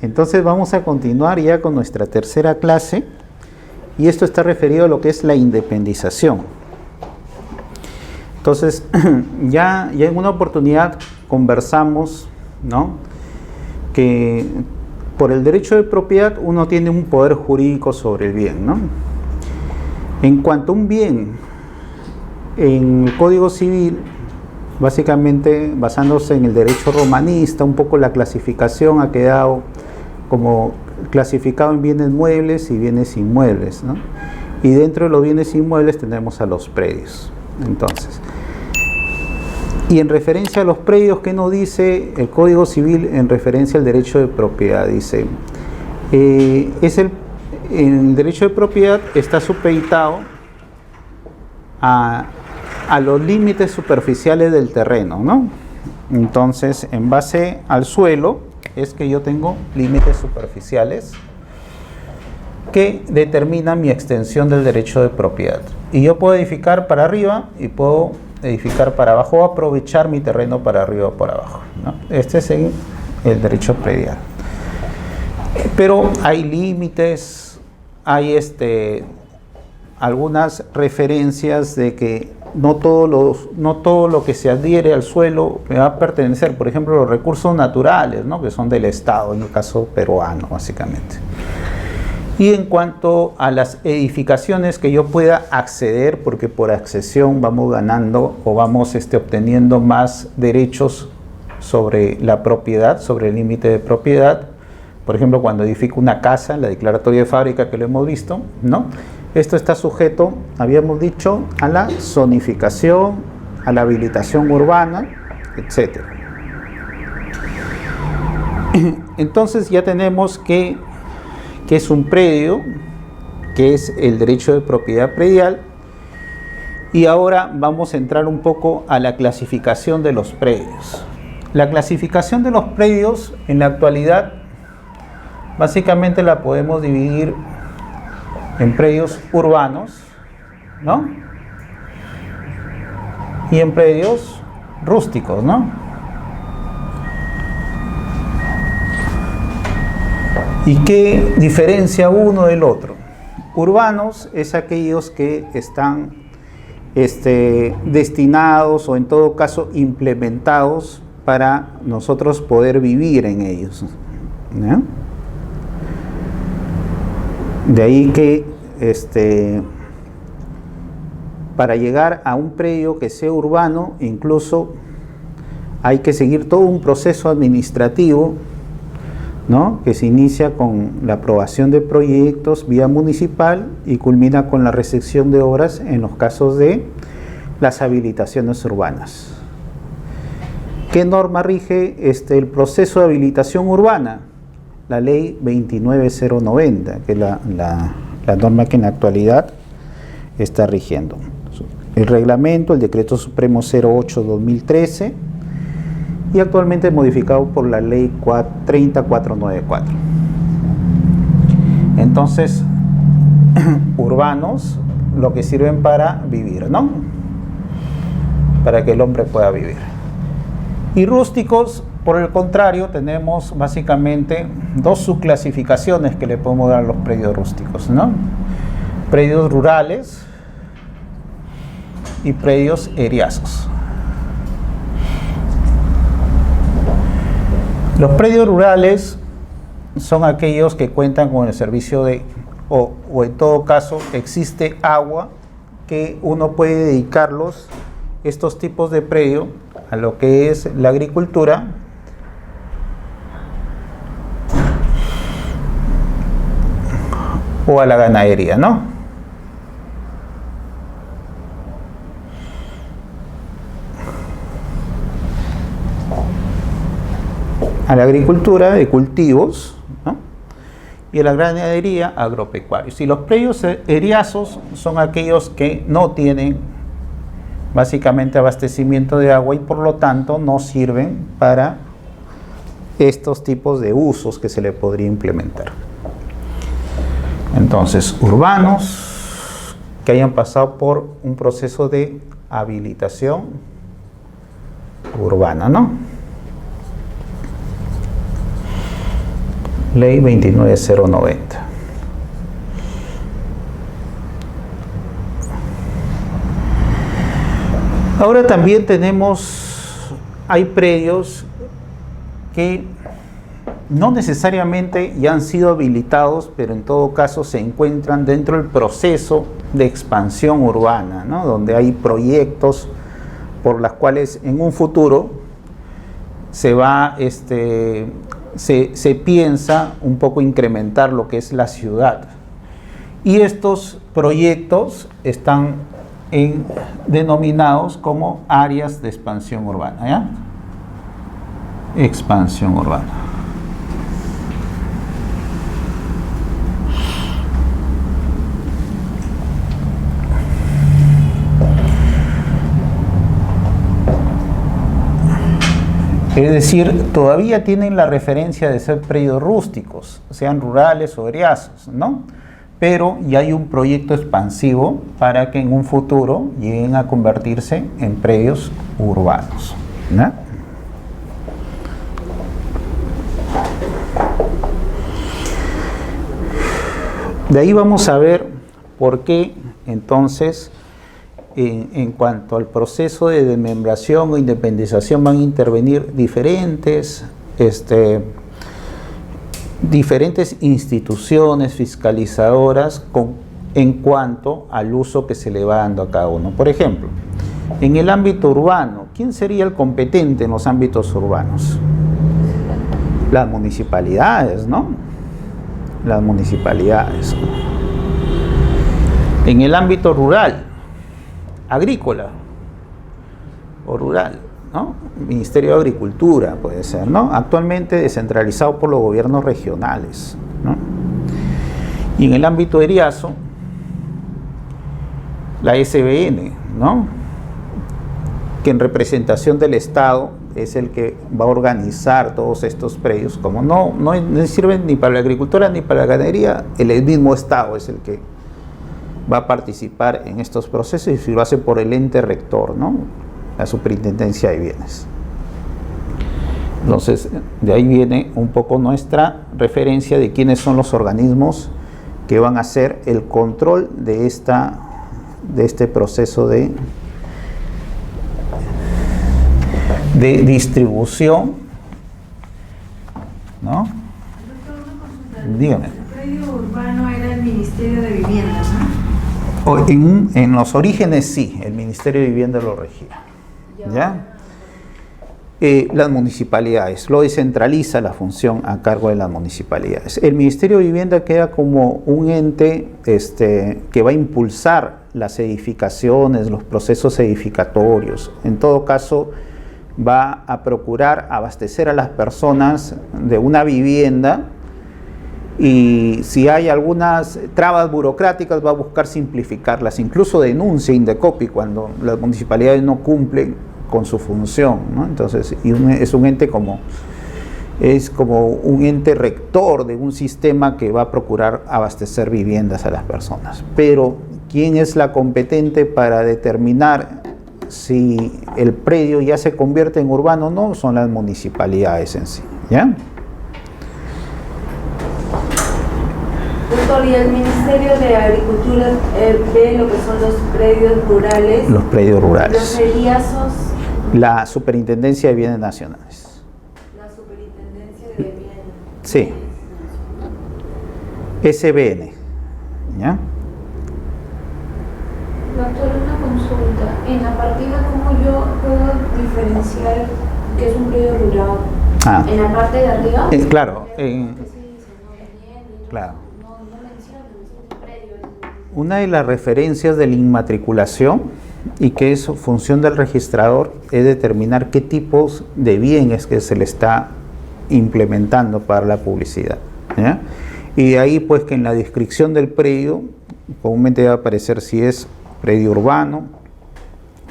Entonces vamos a continuar ya con nuestra tercera clase y esto está referido a lo que es la independización. Entonces ya en una oportunidad conversamos, ¿no?, que por el derecho de propiedad uno tiene un poder jurídico sobre el bien, ¿no? En cuanto a un bien, en el Código Civil, básicamente basándose en el derecho romanista, un poco la clasificación ha quedado como clasificado en bienes muebles y bienes inmuebles, ¿no? Y dentro de los bienes inmuebles tenemos a los predios. Entonces, y en referencia a los predios, ¿qué nos dice el Código Civil en referencia al derecho de propiedad? Dice, el derecho de propiedad está supeditado a los límites superficiales del terreno, ¿no? Entonces, en base al suelo, es que yo tengo límites superficiales que determinan mi extensión del derecho de propiedad. Y yo puedo edificar para arriba y puedo edificar para abajo o aprovechar mi terreno para arriba o para abajo, ¿no? Este es el derecho predial. Pero hay límites, hay algunas referencias de que no todo lo que se adhiere al suelo me va a pertenecer. Por ejemplo, los recursos naturales, ¿no?, que son del Estado, en el caso peruano, básicamente. Y en cuanto a las edificaciones que yo pueda acceder, porque por accesión vamos ganando o vamos obteniendo más derechos sobre la propiedad, sobre el límite de propiedad. Por ejemplo, cuando edifico una casa, la declaratoria de fábrica que lo hemos visto, ¿no? Esto está sujeto, habíamos dicho, a la zonificación, a la habilitación urbana, etc. Entonces ya tenemos que es un predio, que es el derecho de propiedad predial, y ahora vamos a entrar un poco a la clasificación de los predios. La clasificación de los predios en la actualidad básicamente la podemos dividir en predios urbanos, ¿no?, y en predios rústicos, ¿no? ¿Y qué diferencia uno del otro? Urbanos es aquellos que están destinados o en todo caso implementados para nosotros poder vivir en ellos, ¿no? De ahí que para llegar a un predio que sea urbano, incluso hay que seguir todo un proceso administrativo, ¿no?, que se inicia con la aprobación de proyectos vía municipal y culmina con la recepción de obras en los casos de las habilitaciones urbanas. ¿Qué norma rige el proceso de habilitación urbana? La ley 29090, que es la norma que en la actualidad está rigiendo. El reglamento, el decreto supremo 08/2013, y actualmente modificado por la ley 30494. Entonces, urbanos, lo que sirven para vivir, ¿no?, para que el hombre pueda vivir. Y rústicos, por el contrario, tenemos básicamente dos subclasificaciones que le podemos dar a los predios rústicos, ¿no? Predios rurales y predios eriazos. Los predios rurales son aquellos que cuentan con el servicio o en todo caso existe agua, que uno puede dedicarlos, estos tipos de predio, a lo que es la agricultura o a la ganadería, ¿no? A la agricultura de cultivos, ¿no?, y a la ganadería agropecuarios. Y los predios eriazos son aquellos que no tienen básicamente abastecimiento de agua y por lo tanto no sirven para estos tipos de usos que se le podría implementar. Entonces, urbanos que hayan pasado por un proceso de habilitación urbana, ¿no? Ley 29090. Ahora también hay predios que no necesariamente ya han sido habilitados, pero en todo caso se encuentran dentro del proceso de expansión urbana, ¿no? Donde hay proyectos por los cuales en un futuro se piensa un poco incrementar lo que es la ciudad. Y estos proyectos están denominados como áreas de expansión urbana, ¿ya? Expansión urbana. Es decir, todavía tienen la referencia de ser predios rústicos, sean rurales o eriazos, ¿no? Pero ya hay un proyecto expansivo para que en un futuro lleguen a convertirse en predios urbanos, ¿no? De ahí vamos a ver por qué entonces en cuanto al proceso de desmembración o independización van a intervenir diferentes instituciones fiscalizadoras en cuanto al uso que se le va dando a cada uno. Por ejemplo, en el ámbito urbano, ¿quién sería el competente en los ámbitos urbanos? Las municipalidades, ¿no? Las municipalidades. En el ámbito rural, agrícola o rural, ¿no? Ministerio de Agricultura puede ser, ¿no? Actualmente descentralizado por los gobiernos regionales, ¿no? Y en el ámbito eriazo, la SBN, ¿no? Que en representación del Estado es el que va a organizar todos estos predios. Como no sirven ni para la agricultura ni para la ganadería, el mismo Estado es el que va a participar en estos procesos y lo hace por el ente rector, ¿no? La Superintendencia de Bienes. Entonces, de ahí viene un poco nuestra referencia de quiénes son los organismos que van a hacer el control de este proceso de distribución, ¿no? Dígame. El predio urbano era el Ministerio de Vivienda, ¿no? En los orígenes sí, el Ministerio de Vivienda lo regía. ¿Ya? Las municipalidades, lo descentraliza la función a cargo de las municipalidades. El Ministerio de Vivienda queda como un ente que va a impulsar las edificaciones, los procesos edificatorios. En todo caso, va a procurar abastecer a las personas de una vivienda, y si hay algunas trabas burocráticas va a buscar simplificarlas, incluso denuncia Indecopi cuando las municipalidades no cumplen con su función, ¿no? Entonces, es un ente como un ente rector de un sistema que va a procurar abastecer viviendas a las personas. Pero ¿quién es la competente para determinar si el predio ya se convierte en urbano o no? Son las municipalidades en sí, ¿ya? Doctor, ¿y el Ministerio de Agricultura ve lo que son los predios rurales? Los predios rurales. ¿Los eriazos? La Superintendencia de Bienes Nacionales. La Superintendencia de Bienes. Sí. SBN, ¿ya? Doctor, una consulta. En la partida, ¿cómo yo puedo diferenciar que es un predio rural? ¿En la parte de arriba? Claro. Claro. Una de las referencias de la inmatriculación, y que es función del registrador, es determinar qué tipos de bienes que se le está implementando para la publicidad, ¿ya? Y de ahí pues que en la descripción del predio comúnmente va a aparecer si es predio urbano,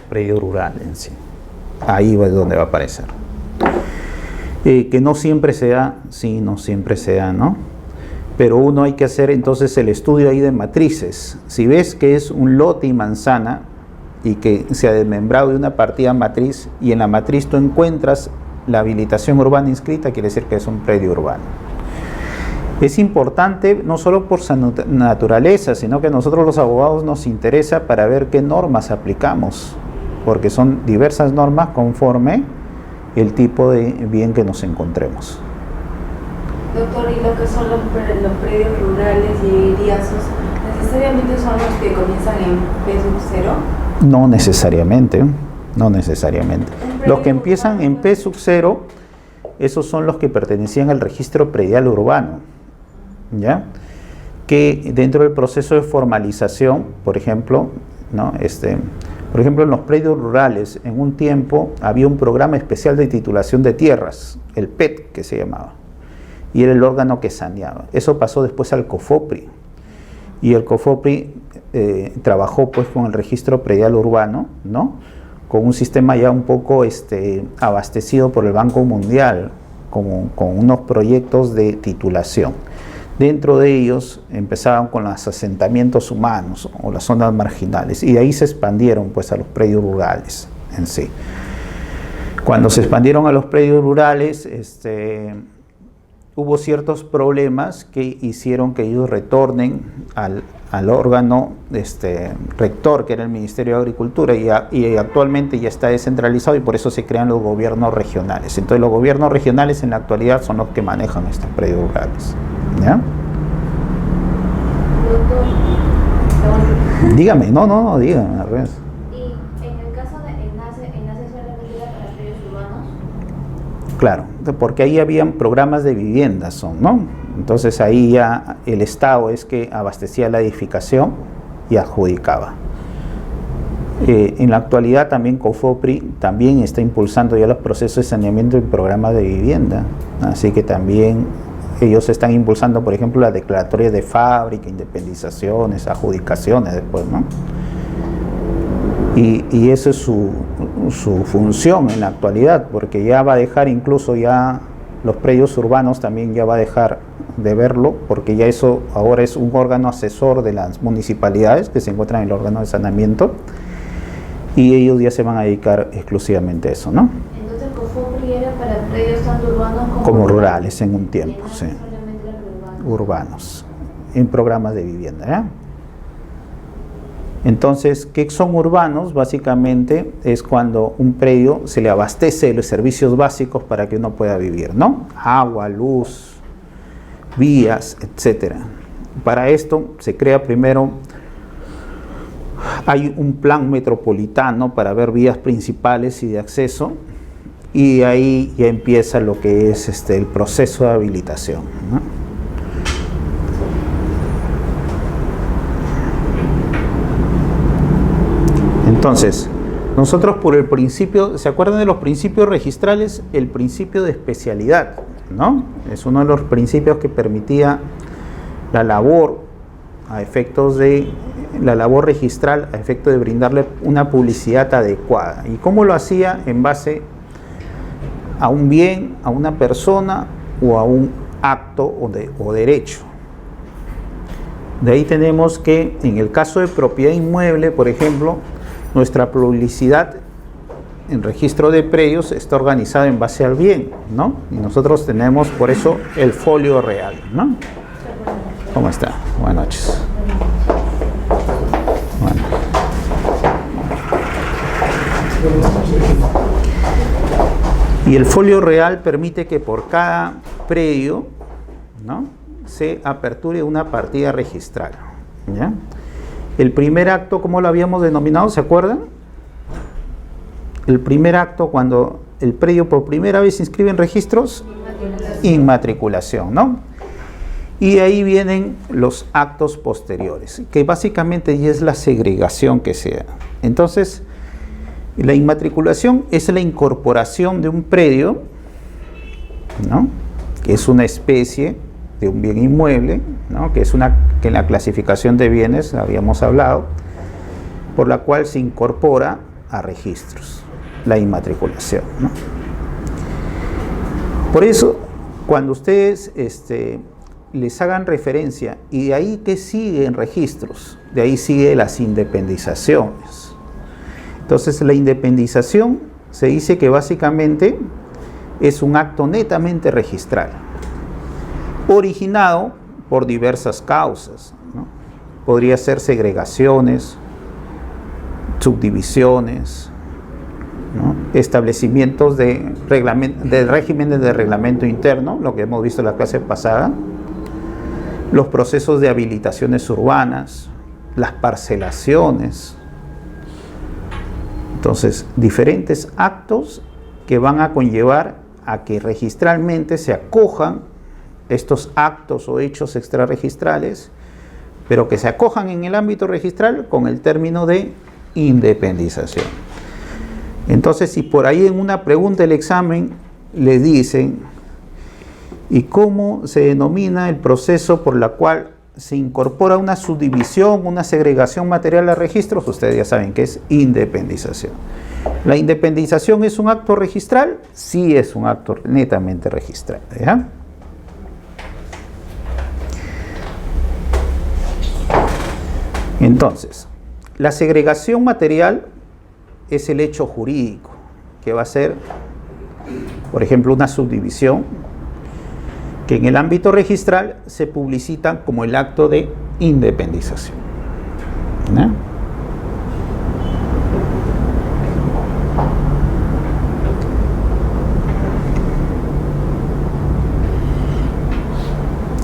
predio rural en sí. Ahí es donde va a aparecer. Que no siempre se da, sí, no siempre se da, ¿no? Pero uno hay que hacer entonces el estudio ahí de matrices. Si ves que es un lote y manzana y que se ha desmembrado de una partida matriz, y en la matriz tú encuentras la habilitación urbana inscrita, quiere decir que es un predio urbano. Es importante no solo por su naturaleza, sino que a nosotros los abogados nos interesa para ver qué normas aplicamos, porque son diversas normas conforme el tipo de bien que nos encontremos. Doctor, ¿y lo que son los predios rurales y eriazos, necesariamente son los que comienzan en P0? No necesariamente, no necesariamente. Los que empiezan en P0, esos son los que pertenecían al registro predial urbano, ¿ya? Que dentro del proceso de formalización, por ejemplo, ¿no? Por ejemplo, en los predios rurales, en un tiempo había un programa especial de titulación de tierras, el PET que se llamaba, y era el órgano que saneaba. Eso pasó después al COFOPRI, y el COFOPRI trabajó pues con el registro predial urbano, ¿no? Con un sistema ya un poco abastecido por el Banco Mundial, con unos proyectos de titulación. Dentro de ellos empezaban con los asentamientos humanos o las zonas marginales, y de ahí se expandieron pues a los predios rurales en sí. Cuando se expandieron a los predios rurales, hubo ciertos problemas que hicieron que ellos retornen al órgano rector, que era el Ministerio de Agricultura, y actualmente ya está descentralizado, y por eso se crean los gobiernos regionales. Entonces los gobiernos regionales en la actualidad son los que manejan estos predios rurales, ¿ya? Dígame, no, dígame al revés. ¿Y en el caso de ENACE solamente era para predios urbanos? Claro, porque ahí habían programas de viviendas, ¿no? Entonces ahí ya el Estado es que abastecía la edificación y adjudicaba. En la actualidad también COFOPRI también está impulsando ya los procesos de saneamiento y programas de vivienda, así que también ellos están impulsando, por ejemplo, las declaratorias de fábrica, independizaciones, adjudicaciones después, ¿no? Y esa es su función en la actualidad, porque ya va a dejar incluso ya los predios urbanos también ya va a dejar de verlo, porque ya eso ahora es un órgano asesor de las municipalidades que se encuentran en el órgano de saneamiento, y ellos ya se van a dedicar exclusivamente a eso, ¿no? Entonces COFOPRI era para predios tanto urbanos como rurales en un tiempo, sí. Solamente eran urbanos, en programas de vivienda, ¿eh? Entonces, ¿qué son urbanos? Básicamente es cuando un predio se le abastece de los servicios básicos para que uno pueda vivir, ¿no? Agua, luz, vías, etcétera. Para esto se crea primero, hay un plan metropolitano para ver vías principales y de acceso, y ahí ya empieza lo que es el proceso de habilitación, ¿no? Entonces, nosotros por el principio, ¿se acuerdan de los principios registrales? El principio de especialidad, ¿no? Es uno de los principios que permitía la labor a efectos de la labor registral, a efecto de brindarle una publicidad adecuada. ¿Y cómo lo hacía? En base a un bien, a una persona o a un acto o derecho. De ahí tenemos que, en el caso de propiedad inmueble, por ejemplo, nuestra publicidad en registro de predios está organizada en base al bien, ¿no? Y nosotros tenemos por eso el folio real, ¿no? ¿Cómo está? Buenas noches. Bueno. Y el folio real permite que por cada predio, ¿no?, se aperture una partida registral, ¿ya? El primer acto, ¿cómo lo habíamos denominado? ¿Se acuerdan? El primer acto, cuando el predio por primera vez se inscribe en registros, inmatriculación, ¿no? Y ahí vienen los actos posteriores, que básicamente ya es la segregación que se da. Entonces, la inmatriculación es la incorporación de un predio, ¿no?, que es una especie de un bien inmueble, ¿no?, que en la clasificación de bienes habíamos hablado, por la cual se incorpora a registros, la inmatriculación, ¿no? Por eso, cuando ustedes les hagan referencia, y de ahí que sigue en registros, de ahí sigue las independizaciones. Entonces, la independización se dice que básicamente es un acto netamente registral, originado por diversas causas, ¿no? Podría ser segregaciones, subdivisiones, ¿no? Establecimientos de regímenes de reglamento interno, lo que hemos visto en la clase pasada, los procesos de habilitaciones urbanas, las parcelaciones. Entonces, diferentes actos que van a conllevar a que registralmente se acojan estos actos o hechos extrarregistrales, pero que se acojan en el ámbito registral con el término de independización. Entonces, si por ahí en una pregunta del examen le dicen, ¿y cómo se denomina el proceso por la cual se incorpora una subdivisión, una segregación material a registros? Ustedes ya saben que es independización. ¿La independización es un acto registral? Sí, es un acto netamente registral, ¿ya? Entonces, la segregación material es el hecho jurídico que va a ser, por ejemplo, una subdivisión que en el ámbito registral se publicitan como el acto de independización, ¿no?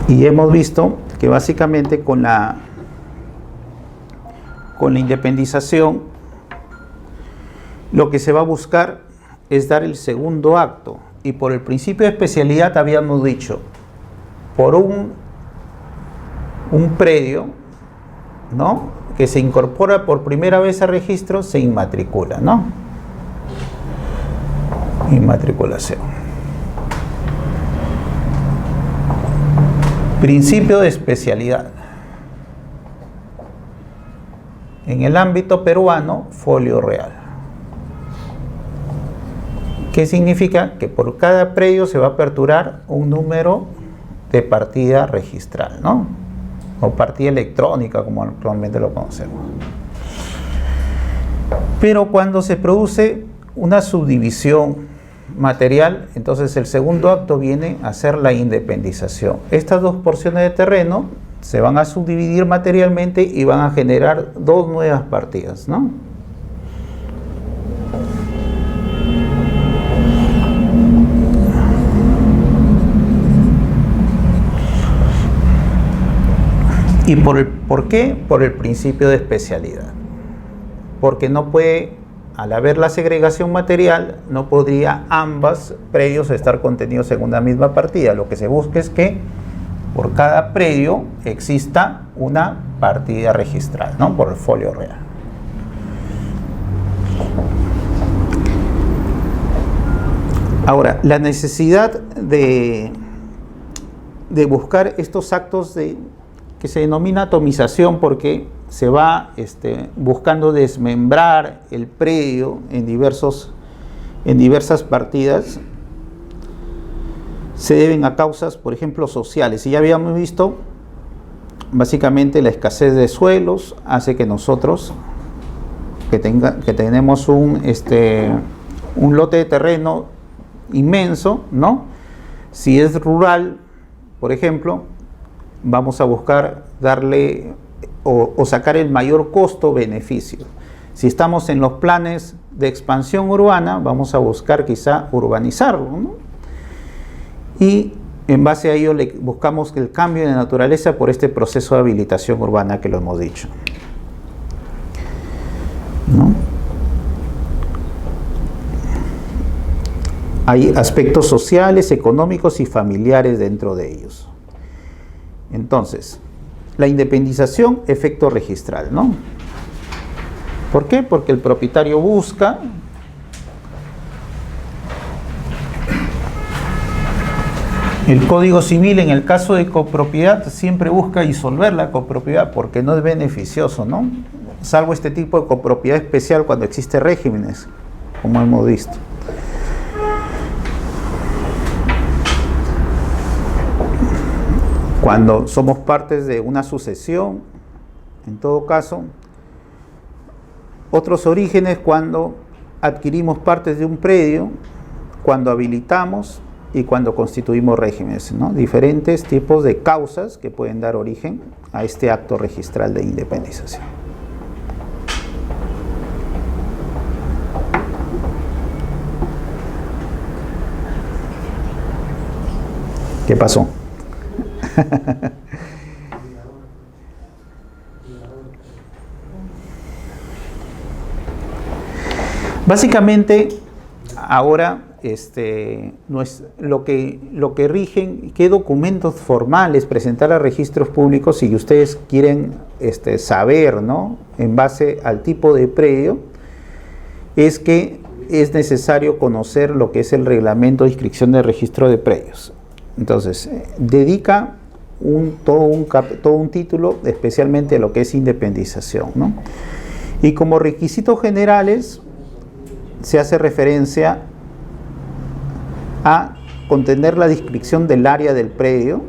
Y hemos visto que básicamente con la independización lo que se va a buscar es dar el segundo acto, y por el principio de especialidad habíamos dicho, por un predio, ¿no?, que se incorpora por primera vez a registro, se inmatricula, ¿no? Inmatriculación. Principio de especialidad. En el ámbito peruano, folio real. ¿Qué significa? Que por cada predio se va a aperturar un número de partida registral, ¿no? O partida electrónica, como actualmente lo conocemos. Pero cuando se produce una subdivisión material, entonces el segundo acto viene a ser la independización. Estas dos porciones de terreno se van a subdividir materialmente y van a generar dos nuevas partidas, ¿no? ¿Y por qué? Por el principio de especialidad. Porque no puede, al haber la segregación material, no podría ambos predios estar contenidos en una misma partida. Lo que se busca es que por cada predio exista una partida registral, ¿no?, por el folio real. Ahora, la necesidad de buscar estos actos que se denomina atomización, porque se va buscando desmembrar el predio en diversas partidas, se deben a causas, por ejemplo, sociales. Y ya habíamos visto, básicamente, la escasez de suelos hace que nosotros, que tenemos un lote de terreno inmenso, ¿no? Si es rural, por ejemplo, vamos a buscar darle o sacar el mayor costo-beneficio. Si estamos en los planes de expansión urbana, vamos a buscar quizá urbanizarlo, ¿no? Y en base a ello buscamos el cambio de naturaleza por este proceso de habilitación urbana que lo hemos dicho, ¿no? Hay aspectos sociales, económicos y familiares dentro de ellos. Entonces, la independización, efecto registral, ¿no? ¿Por qué? Porque el propietario busca el Código Civil, en el caso de copropiedad, siempre busca disolver la copropiedad porque no es beneficioso, ¿no? Salvo este tipo de copropiedad especial cuando existe regímenes, como hemos visto. Cuando somos partes de una sucesión, en todo caso, otros orígenes cuando adquirimos partes de un predio, cuando habilitamos, y cuando constituimos regímenes, ¿no? Diferentes tipos de causas que pueden dar origen a este acto registral de independización. ¿Qué pasó? Básicamente, ahora no es lo que rigen, qué documentos formales presentar a registros públicos, si ustedes quieren saber, ¿no?, en base al tipo de predio, es que es necesario conocer lo que es el reglamento de inscripción de registro de predios. Entonces, dedica todo un título especialmente a lo que es independización, ¿no? Y como requisitos generales se hace referencia a contener la descripción del área del predio,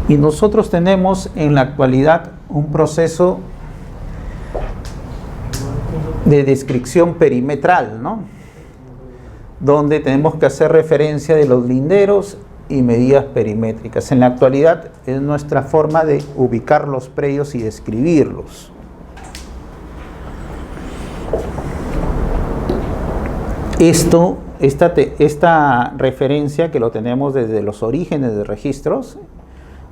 y nosotros tenemos en la actualidad un proceso de descripción perimetral, ¿no?, donde tenemos que hacer referencia de los linderos y medidas perimétricas. En la actualidad es nuestra forma de ubicar los predios y describirlos. Esta referencia que lo tenemos desde los orígenes de registros,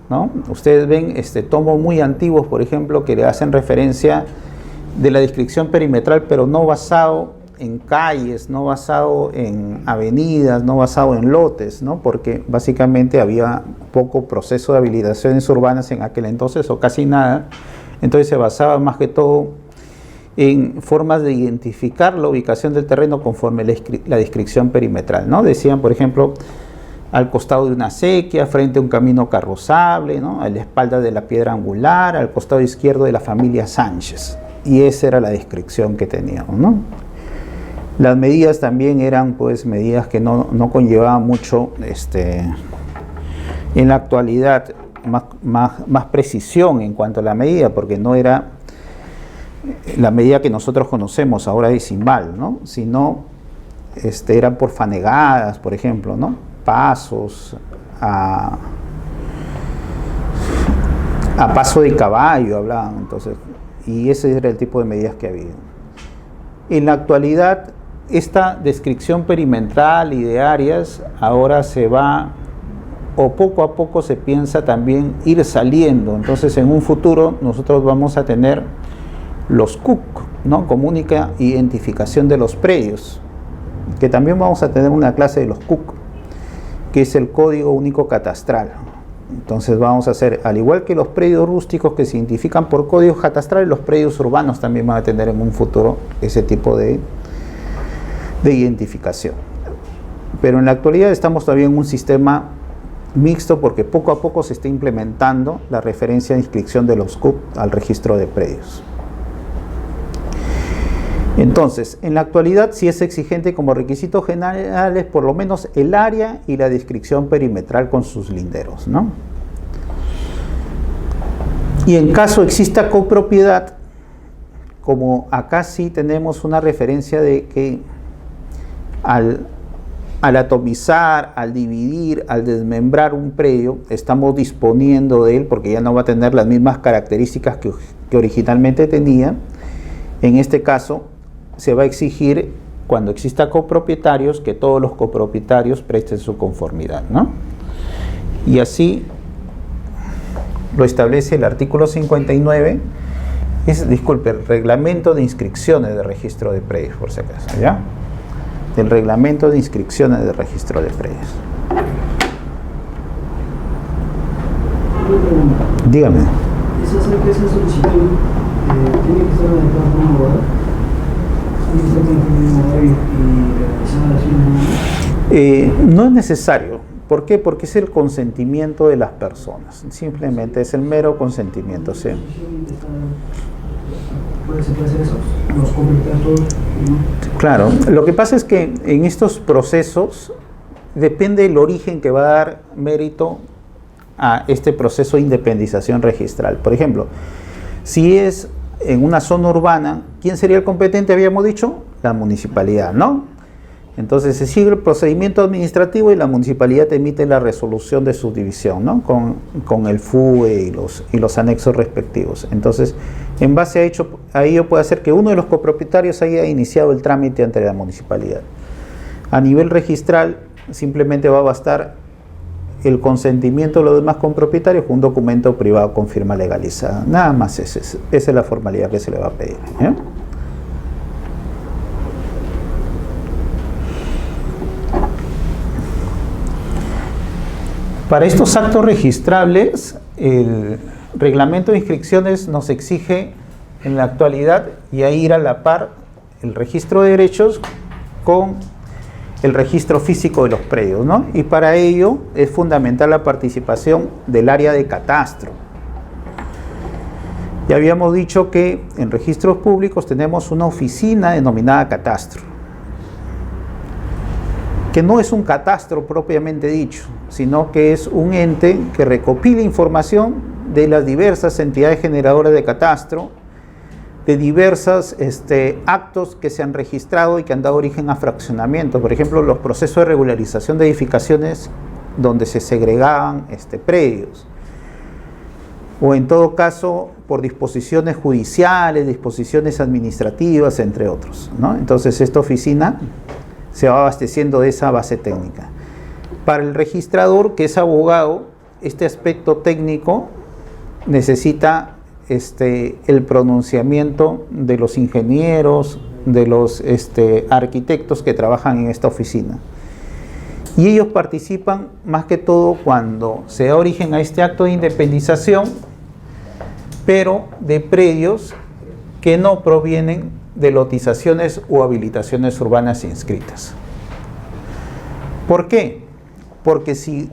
¿no? Ustedes ven tomos muy antiguos, por ejemplo, que le hacen referencia de la descripción perimetral, pero no basado en calles, no basado en avenidas, no basado en lotes, ¿no?, porque básicamente había poco proceso de habilitaciones urbanas en aquel entonces, o casi nada. Entonces se basaba más que todo en formas de identificar la ubicación del terreno conforme la descripción perimetral, ¿no? Decían, por ejemplo, al costado de una acequia, frente a un camino carrozable, ¿no?, a la espalda de la piedra angular, al costado izquierdo de la familia Sánchez. Y esa era la descripción que teníamos, ¿no? Las medidas también eran, pues, medidas que no conllevaban mucho, en la actualidad, más precisión en cuanto a la medida, porque no era la medida que nosotros conocemos ahora de decimal, ¿no?, sino eran por fanegadas, por ejemplo, ¿no?, pasos, a paso de caballo hablaban, entonces, y ese era el tipo de medidas que había. En la actualidad, esta descripción perimetral y de áreas ahora se va, o poco a poco se piensa también ir saliendo. Entonces, en un futuro nosotros vamos a tener los CUC, ¿no?, como única identificación de los predios, que también vamos a tener una clase de los CUC, que es el Código Único Catastral. Entonces vamos a hacer, al igual que los predios rústicos que se identifican por códigos catastrales, los predios urbanos también van a tener en un futuro ese tipo de identificación. Pero en la actualidad estamos todavía en un sistema mixto, porque poco a poco se está implementando la referencia de inscripción de los CUP al registro de predios. Entonces, en la actualidad sí es exigente como requisitos generales por lo menos el área y la descripción perimetral con sus linderos, ¿no? Y en caso exista copropiedad, como acá sí tenemos una referencia de que al atomizar, al dividir, al desmembrar un predio, estamos disponiendo de él porque ya no va a tener las mismas características que originalmente tenía. En este caso, se va a exigir, cuando exista copropietarios, que todos los copropietarios presten su conformidad, ¿no? Y así lo establece el artículo 59, el reglamento de inscripciones de registro de predios, por si acaso, ¿ya? Del reglamento de inscripciones de registro de predios. Dígame. ¿Esas empresas solicitud tienen que estar adecuadas por un abogado? No es necesario. ¿Por qué? Porque es el consentimiento de las personas. Simplemente es el mero consentimiento, sí. ¿Puede hacer eso? ¿Los completar todos? Claro. Lo que pasa es que en estos procesos depende el origen que va a dar mérito a este proceso de independización registral. Por ejemplo, si es en una zona urbana, ¿quién sería el competente? Habíamos dicho, la municipalidad, ¿no? Entonces se sigue el procedimiento administrativo y la municipalidad emite la resolución de subdivisión, ¿no? Con el FUE y los anexos respectivos. Entonces, en base a ello puede hacer que uno de los copropietarios haya iniciado el trámite ante la municipalidad. A nivel registral, simplemente va a bastar el consentimiento de los demás copropietarios con un documento privado con firma legalizada. Nada más esa es la formalidad que se le va a pedir, ¿eh? Para estos actos registrables, el reglamento de inscripciones nos exige en la actualidad ya ir a la par el registro de derechos con el registro físico de los predios, ¿no? Y para ello es fundamental la participación del área de catastro. Ya habíamos dicho que en registros públicos tenemos una oficina denominada catastro, que no es un catastro propiamente dicho, sino que es un ente que recopila información de las diversas entidades generadoras de catastro, de diversos actos que se han registrado y que han dado origen a fraccionamiento. Por ejemplo, los procesos de regularización de edificaciones donde se segregaban predios, o en todo caso por disposiciones judiciales, disposiciones administrativas, entre otros, ¿no? Entonces esta oficina se va abasteciendo de esa base técnica. Para el registrador, que es abogado, este aspecto técnico necesita el pronunciamiento de los ingenieros, de los arquitectos que trabajan en esta oficina. Y ellos participan más que todo cuando se da origen a este acto de independización, pero de predios que no provienen de lotizaciones o habilitaciones urbanas inscritas. ¿Por qué? Porque si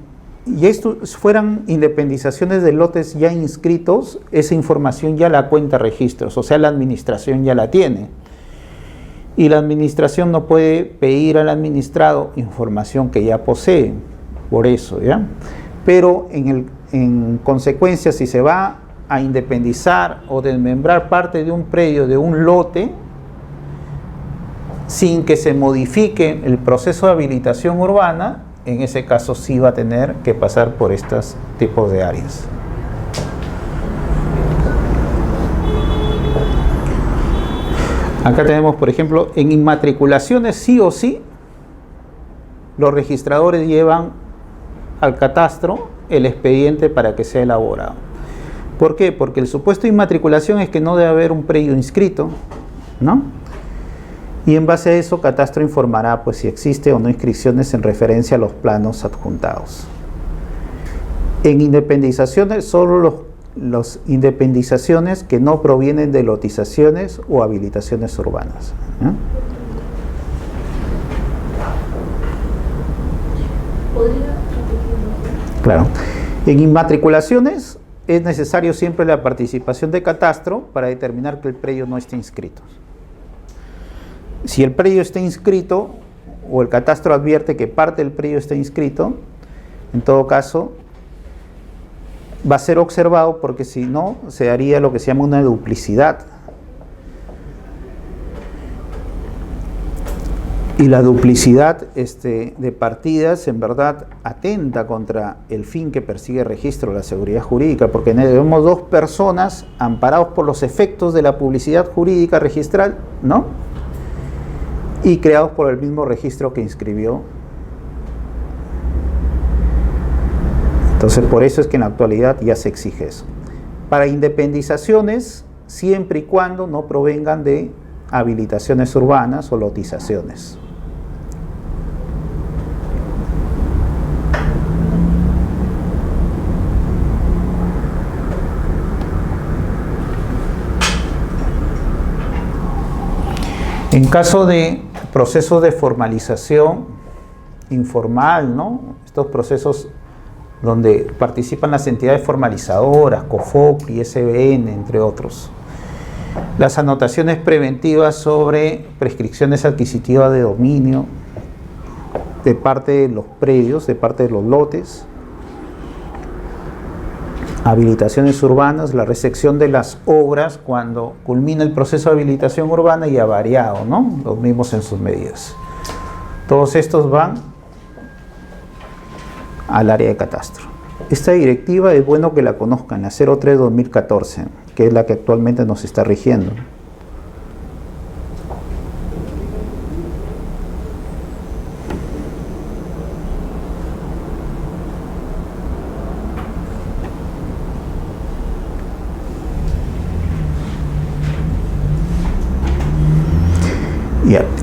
estos fueran independizaciones de lotes ya inscritos, esa información ya la cuenta registros, o sea, la administración ya la tiene. Y la administración no puede pedir al administrado información que ya posee, por eso, ¿ya? Pero en consecuencia, si se va a independizar o desmembrar parte de un predio, de un lote, sin que se modifique el proceso de habilitación urbana, en ese caso sí va a tener que pasar por estos tipos de áreas. Acá tenemos, por ejemplo, en inmatriculaciones sí o sí, los registradores llevan al catastro el expediente para que sea elaborado. ¿Por qué? Porque el supuesto de inmatriculación es que no debe haber un predio inscrito, ¿no? Y en base a eso, catastro informará pues si existe o no inscripciones en referencia a los planos adjuntados. En independizaciones, solo las independizaciones que no provienen de lotizaciones o habilitaciones urbanas, ¿eh? ¿Podría repetirlo? Claro. En inmatriculaciones es necesario siempre la participación de catastro para determinar que el predio no esté inscrito. Si el predio está inscrito o el catastro advierte que parte del predio está inscrito, en todo caso va a ser observado, porque si no se haría lo que se llama una duplicidad. Y la duplicidad de partidas en verdad atenta contra el fin que persigue el registro, la seguridad jurídica, porque tenemos dos personas amparados por los efectos de la publicidad jurídica registral, ¿no? Y creados por el mismo registro que inscribió. Entonces, por eso es que en la actualidad ya se exige eso. Para independizaciones, siempre y cuando no provengan de habilitaciones urbanas o lotizaciones. En caso de procesos de formalización informal, ¿no? Estos procesos donde participan las entidades formalizadoras, COFOC y SBN, entre otros. Las anotaciones preventivas sobre prescripciones adquisitivas de dominio de parte de los predios, de parte de los lotes, habilitaciones urbanas, la recepción de las obras cuando culmina el proceso de habilitación urbana y ha variado, ¿no? Los mismos en sus medidas. Todos estos van al área de catastro. Esta directiva es bueno que la conozcan, la 03-2014, que es la que actualmente nos está rigiendo.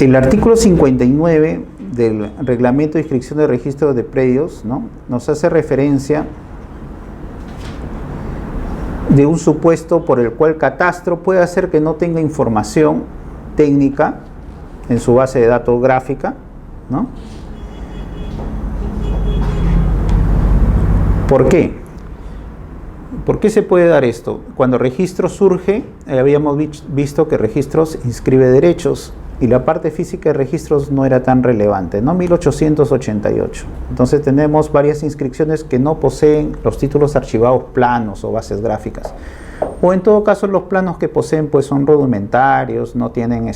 El artículo 59 del Reglamento de Inscripción de Registro de Predios, ¿no?, nos hace referencia de un supuesto por el cual Catastro puede hacer que no tenga información técnica en su base de datos gráfica, ¿no? ¿Por qué? ¿Por qué se puede dar esto? Cuando registro surge, habíamos visto que registros inscribe derechos, y la parte física de registros no era tan relevante, ¿no? 1888. Entonces tenemos varias inscripciones que no poseen los títulos archivados planos o bases gráficas. O en todo caso los planos que poseen pues son rudimentarios, no tienen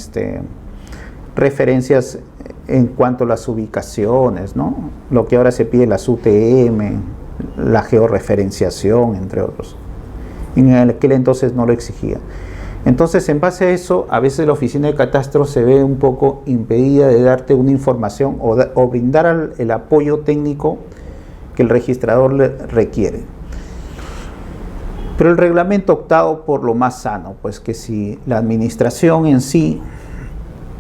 referencias en cuanto a las ubicaciones, ¿no? Lo que ahora se pide, las UTM, la georreferenciación, entre otros. En aquel entonces no lo exigía. Entonces, en base a eso, a veces la oficina de catastro se ve un poco impedida de darte una información o brindar el apoyo técnico que el registrador le requiere. Pero el reglamento ha optado por lo más sano, pues que si la administración en sí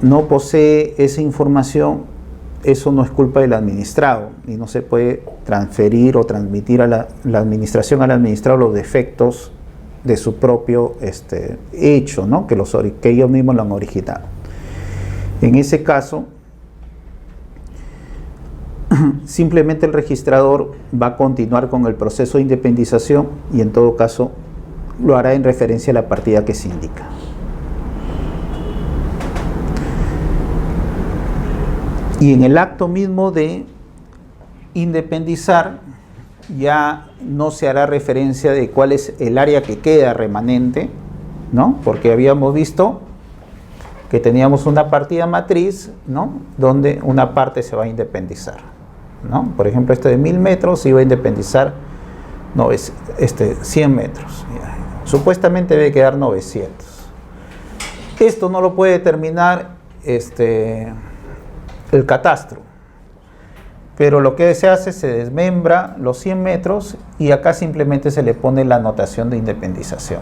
no posee esa información, eso no es culpa del administrado y no se puede transferir o transmitir a la administración al administrado los defectos de su propio hecho, ¿no?, que ellos mismos lo han originado. En ese caso, simplemente el registrador va a continuar con el proceso de independización y en todo caso lo hará en referencia a la partida que se indica. Y en el acto mismo de independizar, ya no se hará referencia de cuál es el área que queda remanente, ¿no? Porque habíamos visto que teníamos una partida matriz, ¿no?, donde una parte se va a independizar, ¿no? Por ejemplo, de 1000 metros se iba a independizar 100 metros. Supuestamente debe quedar 900. Esto no lo puede determinar el catastro. Pero lo que se hace, se desmembra los 100 metros y acá simplemente se le pone la anotación de independización.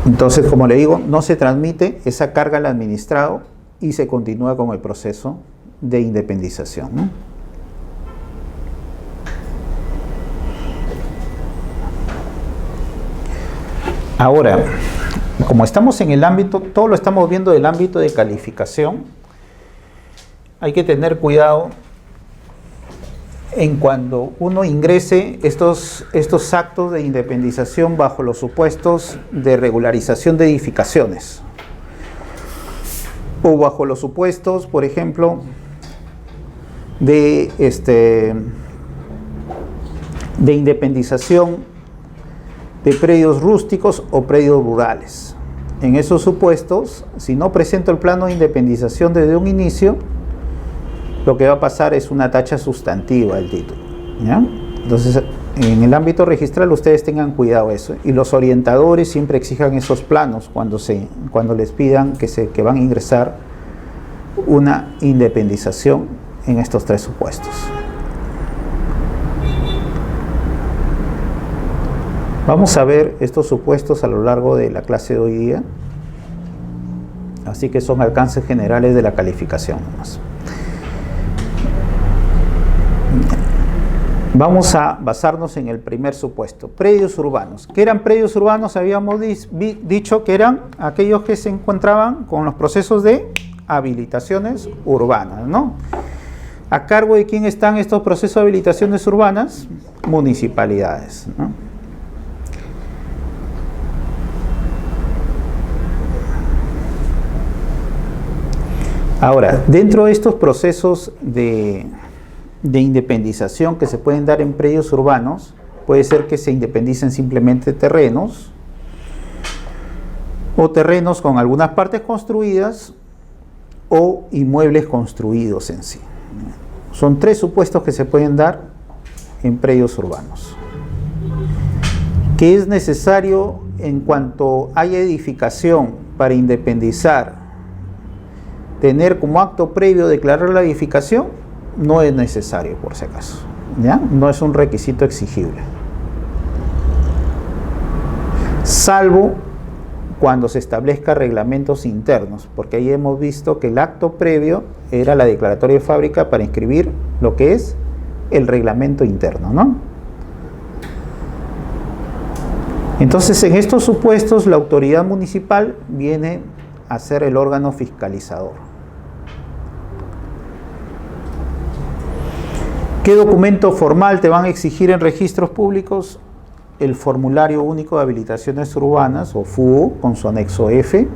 Entonces, como le digo, no se transmite esa carga al administrado y se continúa con el proceso de independización, ¿no? Ahora, como estamos en el ámbito, todo lo estamos viendo del ámbito de calificación, hay que tener cuidado en cuando uno ingrese estos actos de independización bajo los supuestos de regularización de edificaciones o bajo los supuestos, por ejemplo, de independización de predios rústicos o predios rurales. En esos supuestos, si no presento el plano de independización desde un inicio, lo que va a pasar es una tacha sustantiva del título, ¿ya? Entonces, en el ámbito registral ustedes tengan cuidado eso, y los orientadores siempre exijan esos planos cuando les pidan que van a ingresar una independización en estos tres supuestos. Vamos a ver estos supuestos a lo largo de la clase de hoy día, así que son alcances generales de la calificación. Vamos a basarnos en el primer supuesto, predios urbanos. ¿Qué eran predios urbanos? Habíamos dicho que eran aquellos que se encontraban con los procesos de habilitaciones urbanas, ¿no? ¿A cargo de quién están estos procesos de habilitaciones urbanas? Municipalidades, ¿no? Ahora, dentro de estos procesos de independización que se pueden dar en predios urbanos, puede ser que se independicen simplemente terrenos, o terrenos con algunas partes construidas o inmuebles construidos en sí. Son 3 supuestos que se pueden dar en predios urbanos. ¿Qué es necesario en cuanto haya edificación para independizar? Tener como acto previo declarar la edificación no es necesario, por si acaso, ¿ya? No es un requisito exigible, salvo cuando se establezca reglamentos internos, porque ahí hemos visto que el acto previo era la declaratoria de fábrica para inscribir lo que es el reglamento interno, ¿no? Entonces, en estos supuestos, la autoridad municipal viene a ser el órgano fiscalizador. ¿Qué documento formal te van a exigir en registros públicos? El Formulario Único de Habilitaciones Urbanas, o FUO, con su anexo F,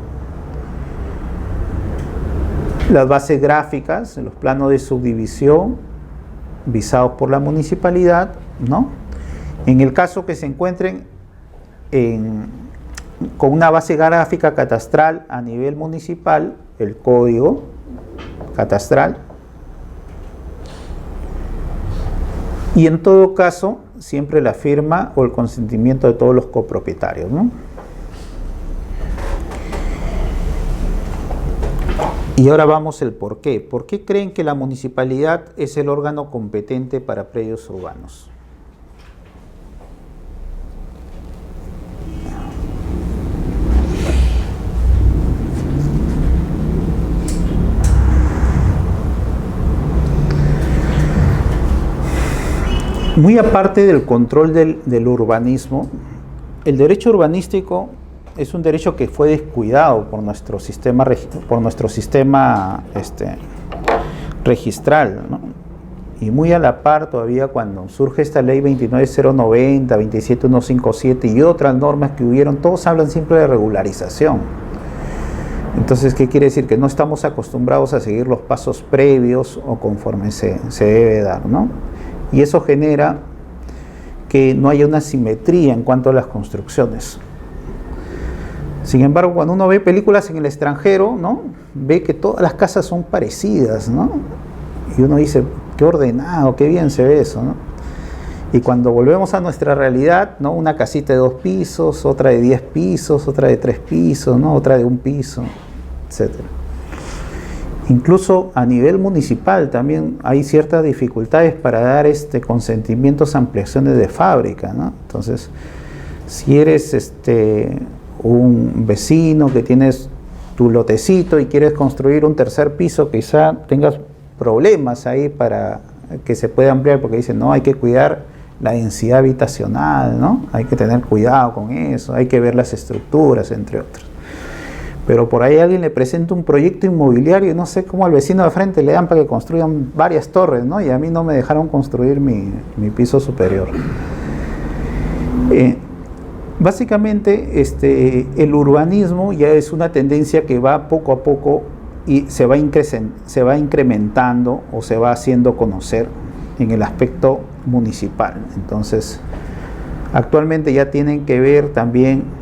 las bases gráficas, los planos de subdivisión visados por la municipalidad, ¿no? En el caso que se encuentren con una base gráfica catastral a nivel municipal, el código catastral, y en todo caso siempre la firma o el consentimiento de todos los copropietarios, ¿no? Y ahora vamos el por qué. ¿Por qué creen que la municipalidad es el órgano competente para predios urbanos? Muy aparte del control del urbanismo, el derecho urbanístico es un derecho que fue descuidado por nuestro sistema registral, ¿no? Y muy a la par todavía cuando surge esta ley 29090, 27157 y otras normas que hubieron, todos hablan siempre de regularización. Entonces, ¿qué quiere decir? Que no estamos acostumbrados a seguir los pasos previos o conforme se debe dar, ¿no? Y eso genera que no haya una simetría en cuanto a las construcciones. Sin embargo, cuando uno ve películas en el extranjero, ¿no? Ve que todas las casas son parecidas, ¿no? Y uno dice, qué ordenado, qué bien se ve eso, ¿no? Y cuando volvemos a nuestra realidad, ¿no? Una casita de 2 pisos, otra de 10 pisos, otra de 3 pisos, ¿no? Otra de 1 piso, etcétera. Incluso a nivel municipal también hay ciertas dificultades para dar consentimientos a ampliaciones de fábrica, ¿no? Entonces, si eres un vecino que tienes tu lotecito y quieres construir un 3er piso, quizá tengas problemas ahí para que se pueda ampliar, porque dicen, no, hay que cuidar la densidad habitacional, ¿no? Hay que tener cuidado con eso, hay que ver las estructuras, entre otros. Pero por ahí alguien le presenta un proyecto inmobiliario y no sé cómo al vecino de frente le dan para que construyan varias torres, ¿no? Y a mí no me dejaron construir mi piso superior. Básicamente, el urbanismo ya es una tendencia que va poco a poco y se va incrementando o se va haciendo conocer en el aspecto municipal. Entonces, actualmente ya tienen que ver también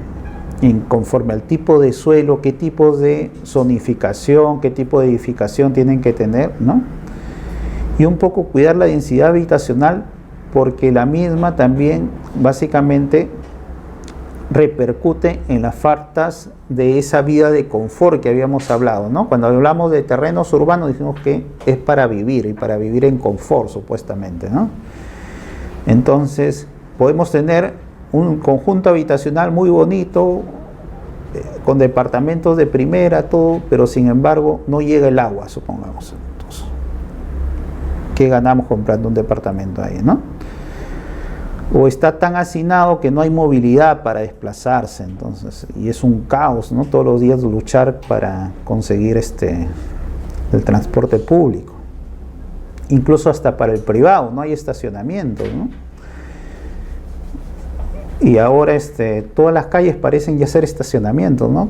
conforme al tipo de suelo, qué tipo de zonificación, qué tipo de edificación tienen que tener, ¿no? Y un poco cuidar la densidad habitacional, porque la misma también básicamente repercute en las faltas de esa vida de confort que habíamos hablado, ¿no? Cuando hablamos de terrenos urbanos dijimos que es para vivir y para vivir en confort supuestamente, ¿no? Entonces podemos tener un conjunto habitacional muy bonito, con departamentos de primera, todo, pero sin embargo no llega el agua, supongamos. Entonces, ¿qué ganamos comprando un departamento ahí, no? O está tan hacinado que no hay movilidad para desplazarse, entonces, y es un caos, ¿no? Todos los días luchar para conseguir el transporte público. Incluso hasta para el privado, no hay estacionamiento, ¿no? Y ahora todas las calles parecen ya ser estacionamientos, ¿no?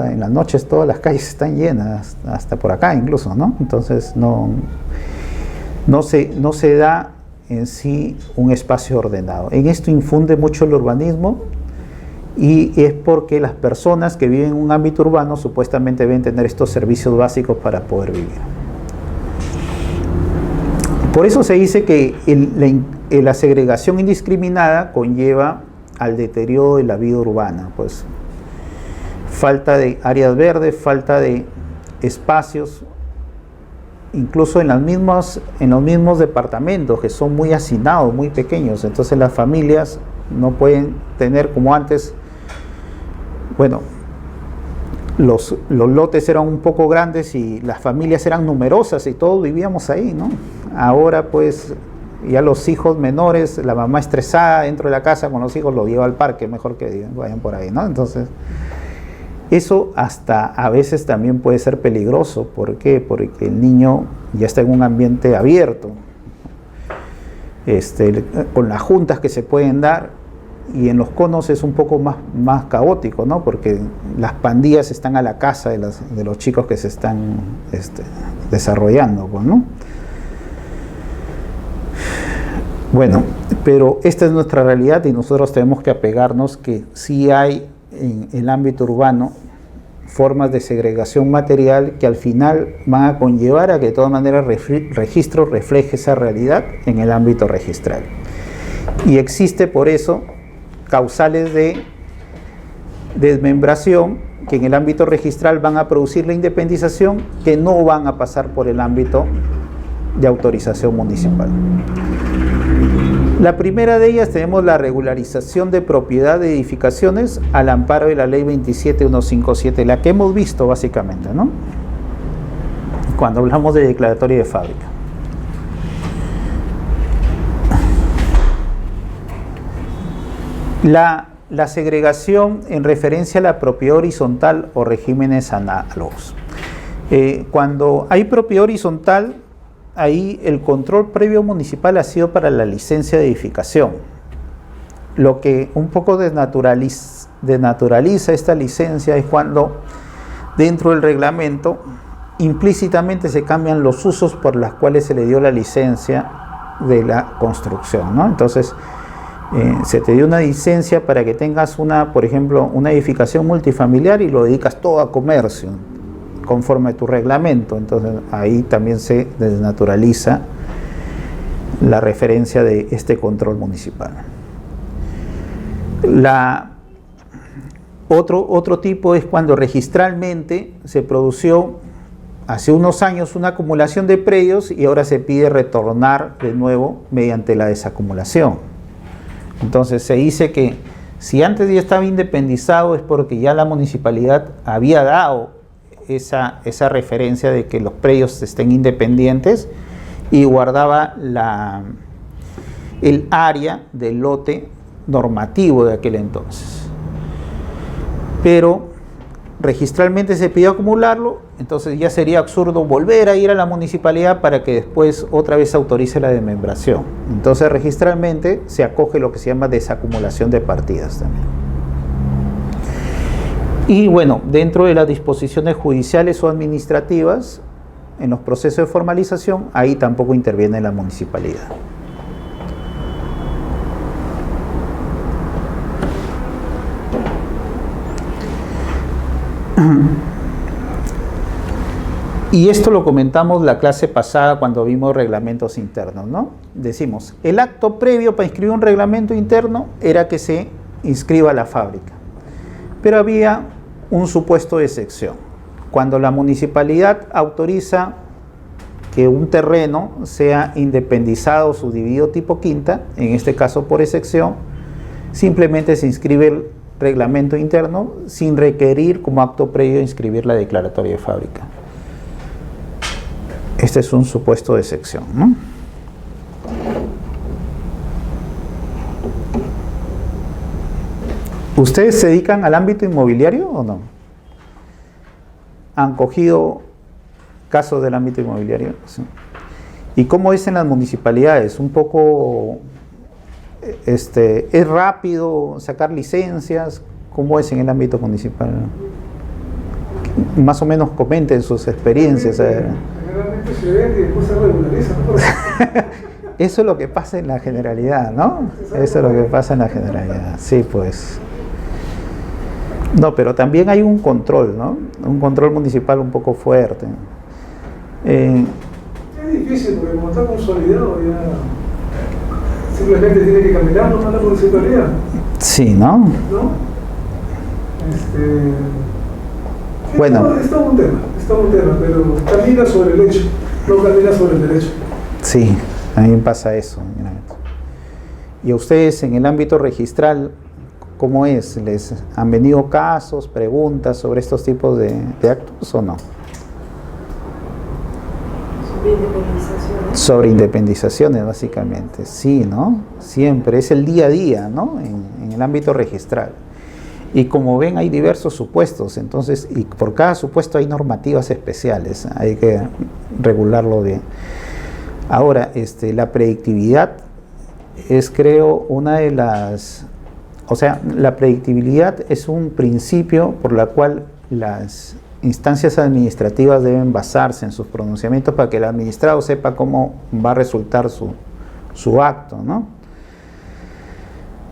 En las noches todas las calles están llenas, hasta por acá incluso, ¿no? Entonces no se da en sí un espacio ordenado. En esto infunde mucho el urbanismo y es porque las personas que viven en un ámbito urbano supuestamente deben tener estos servicios básicos para poder vivir. Por eso se dice que la segregación indiscriminada conlleva al deterioro de la vida urbana, pues falta de áreas verdes, falta de espacios, incluso en los mismos departamentos que son muy hacinados, muy pequeños. Entonces las familias no pueden tener como antes, bueno, los lotes eran un poco grandes y las familias eran numerosas y todos vivíamos ahí, ¿no? Ahora pues ya los hijos menores, la mamá estresada dentro de la casa con los hijos, lo lleva al parque, mejor que vayan por ahí, ¿no? Entonces eso hasta a veces también puede ser peligroso. ¿Por qué? Porque el niño ya está en un ambiente abierto, con las juntas que se pueden dar, y en los conos es un poco más caótico, ¿no? Porque las pandillas están a la casa de los chicos que se están desarrollando, pues, ¿no? Bueno, pero esta es nuestra realidad y nosotros tenemos que apegarnos que sí hay en el ámbito urbano formas de segregación material que al final van a conllevar a que de todas maneras registro refleje esa realidad en el ámbito registral. Y existe por eso causales de desmembración que en el ámbito registral van a producir la independización, que no van a pasar por el ámbito de autorización municipal. La primera de ellas tenemos la regularización de propiedad de edificaciones al amparo de la ley 27157, la que hemos visto básicamente, ¿no? Cuando hablamos de declaratoria de fábrica. La segregación en referencia a la propiedad horizontal o regímenes análogos. Cuando hay propiedad horizontal, ahí el control previo municipal ha sido para la licencia de edificación. Lo que un poco desnaturaliza esta licencia es cuando dentro del reglamento implícitamente se cambian los usos por los cuales se le dio la licencia de la construcción, ¿no? Entonces se te dio una licencia para que tengas por ejemplo, una edificación multifamiliar y lo dedicas todo a comercio, conforme a tu reglamento. Entonces ahí también se desnaturaliza la referencia de este control municipal. Otro tipo es cuando registralmente se produció hace unos años una acumulación de predios y ahora se pide retornar de nuevo mediante la desacumulación. Entonces se dice que si antes ya estaba independizado es porque ya la municipalidad había dado esa referencia de que los predios estén independientes y guardaba el área del lote normativo de aquel entonces. Pero registralmente se pidió acumularlo, entonces ya sería absurdo volver a ir a la municipalidad para que después otra vez autorice la desmembración. Entonces registralmente se acoge lo que se llama desacumulación de partidas también. Y bueno, dentro de las disposiciones judiciales o administrativas, en los procesos de formalización, ahí tampoco interviene la municipalidad. Y esto lo comentamos la clase pasada cuando vimos reglamentos internos, ¿no? Decimos, el acto previo para inscribir un reglamento interno era que se inscriba la fábrica. Pero había un supuesto de excepción. Cuando la municipalidad autoriza que un terreno sea independizado o subdividido tipo quinta, en este caso por excepción, simplemente se inscribe el reglamento interno sin requerir como acto previo inscribir la declaratoria de fábrica. Este es un supuesto de excepción, ¿no? ¿Ustedes se dedican al ámbito inmobiliario o no? ¿Han cogido casos del ámbito inmobiliario? Sí. ¿Y cómo es en las municipalidades? Un poco, ¿es rápido sacar licencias? ¿Cómo es en el ámbito municipal? Más o menos comenten sus experiencias. Generalmente se vende y después se regulariza. Eso es lo que pasa en la generalidad, ¿no? Eso es lo que pasa en la generalidad. Sí, pues. No, pero también hay un control, ¿no? Un control municipal un poco fuerte. Es difícil porque como está consolidado ya simplemente tiene que caminar nomás la municipalidad. Sí, ¿no? ¿No? Bueno. Está un tema, pero camina sobre el hecho, no camina sobre el derecho. Sí, a mí me pasa eso. ¿Y a ustedes en el ámbito registral, cómo es? ¿Les han venido casos, preguntas sobre estos tipos de actos o no? Sobre independizaciones, básicamente. Sí, ¿no? Siempre, es el día a día, ¿no? En el ámbito registral. Y como ven, hay diversos supuestos, entonces, y por cada supuesto hay normativas especiales, hay que regularlo bien. Ahora, la predictividad es, creo, una de las... O sea, la predictibilidad es un principio por la cual las instancias administrativas deben basarse en sus pronunciamientos para que el administrado sepa cómo va a resultar su acto, ¿no?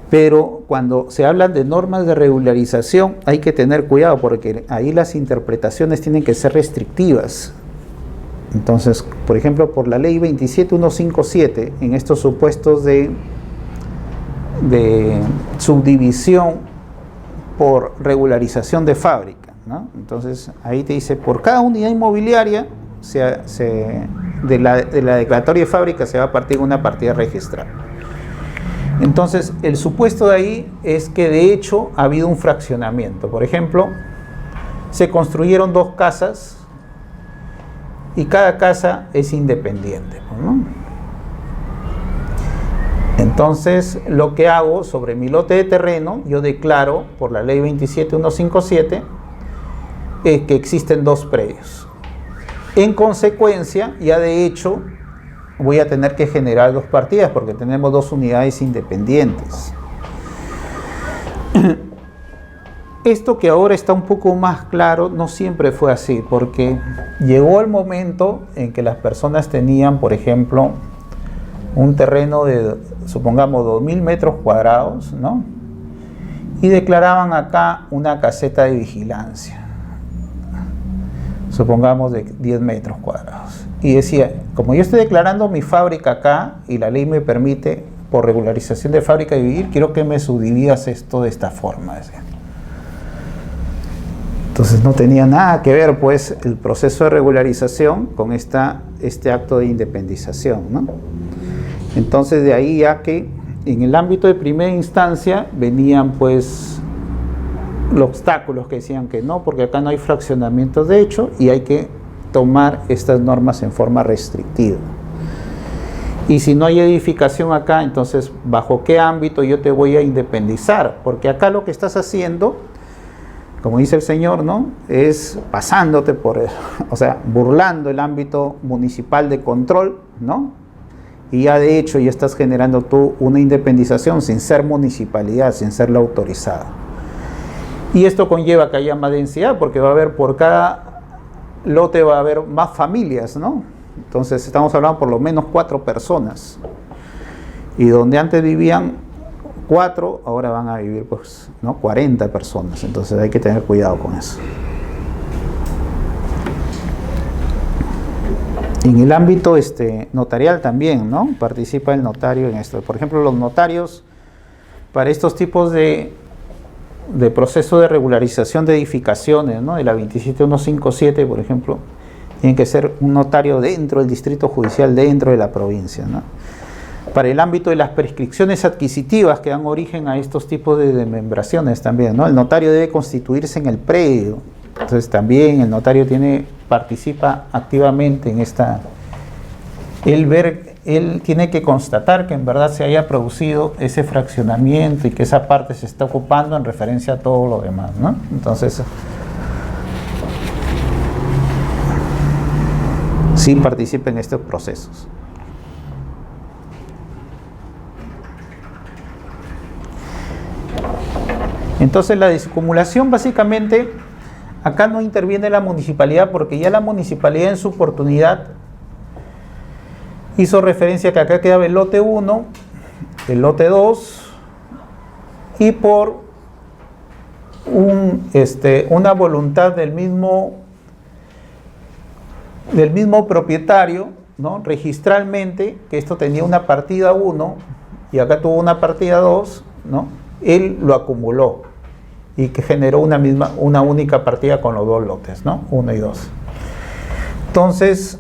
Pero cuando se habla de normas de regularización hay que tener cuidado porque ahí las interpretaciones tienen que ser restrictivas. Entonces, por ejemplo, por la ley 27157, en estos supuestos de subdivisión por regularización de fábrica, ¿no? Entonces, ahí te dice, por cada unidad inmobiliaria de la declaratoria de fábrica se va a partir una partida registral. Entonces, el supuesto de ahí es que de hecho ha habido un fraccionamiento. Por ejemplo, se construyeron 2 casas y cada casa es independiente, ¿no? Entonces, lo que hago sobre mi lote de terreno, yo declaro por la ley 27157 que existen 2 predios. En consecuencia, ya de hecho, voy a tener que generar 2 partidas porque tenemos 2 unidades independientes. Esto que ahora está un poco más claro no siempre fue así, porque llegó el momento en que las personas tenían, por ejemplo, un terreno de, supongamos, 2.000 metros cuadrados, ¿no? Y declaraban acá una caseta de vigilancia, supongamos de 10 metros cuadrados. Y decía, como yo estoy declarando mi fábrica acá y la ley me permite, por regularización de fábrica de vivir, quiero que me subdividas esto de esta forma, decía. Entonces no tenía nada que ver, pues, el proceso de regularización con este acto de independización, ¿no? Entonces de ahí ya que en el ámbito de primera instancia venían, pues, los obstáculos que decían que no, porque acá no hay fraccionamientos de hecho y hay que tomar estas normas en forma restrictiva. Y si no hay edificación acá, entonces, ¿bajo qué ámbito yo te voy a independizar? Porque acá lo que estás haciendo, como dice el señor, ¿no? Es pasándote por eso, o sea, burlando el ámbito municipal de control, ¿no? Y ya de hecho ya estás generando tú una independización sin ser municipalidad, sin ser la autorizada. Y esto conlleva que haya más densidad, porque va a haber por cada lote va a haber más familias, ¿no? Entonces estamos hablando por lo menos 4 personas. Y donde antes vivían 4, ahora van a vivir, pues, ¿no? 40 personas. Entonces hay que tener cuidado con eso. En el ámbito notarial también, ¿no? Participa el notario en esto. Por ejemplo, los notarios, para estos tipos de proceso de regularización de edificaciones, ¿no? De la 27157, por ejemplo, tiene que ser un notario dentro del distrito judicial, dentro de la provincia, ¿no? Para el ámbito de las prescripciones adquisitivas que dan origen a estos tipos de desmembraciones también, ¿no? El notario debe constituirse en el predio. Entonces también el notario participa activamente en esta... Él tiene que constatar que en verdad se haya producido ese fraccionamiento y que esa parte se está ocupando en referencia a todo lo demás, ¿no? Entonces, sí participa en estos procesos. Entonces la desacumulación básicamente, acá no interviene la municipalidad porque ya la municipalidad en su oportunidad hizo referencia a que acá quedaba el lote 1, el lote 2 y por una voluntad del mismo propietario, ¿no? Registralmente, que esto tenía una partida 1 y acá tuvo una partida 2, ¿no? Él lo acumuló y que generó una única partida con los dos lotes, ¿no? 1 y 2. Entonces,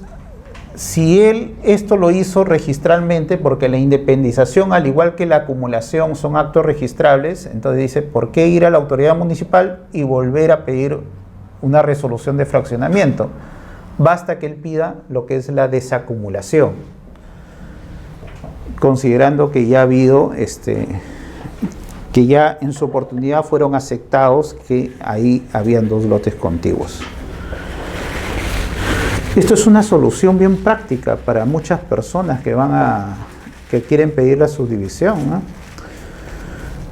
si él esto lo hizo registralmente, porque la independización, al igual que la acumulación, son actos registrables, entonces dice, ¿por qué ir a la autoridad municipal y volver a pedir una resolución de fraccionamiento? Basta que él pida lo que es la desacumulación, considerando que ya ha habido, que ya en su oportunidad fueron aceptados que ahí habían dos lotes contiguos. Esto es una solución bien práctica para muchas personas que quieren pedir la subdivisión, ¿no?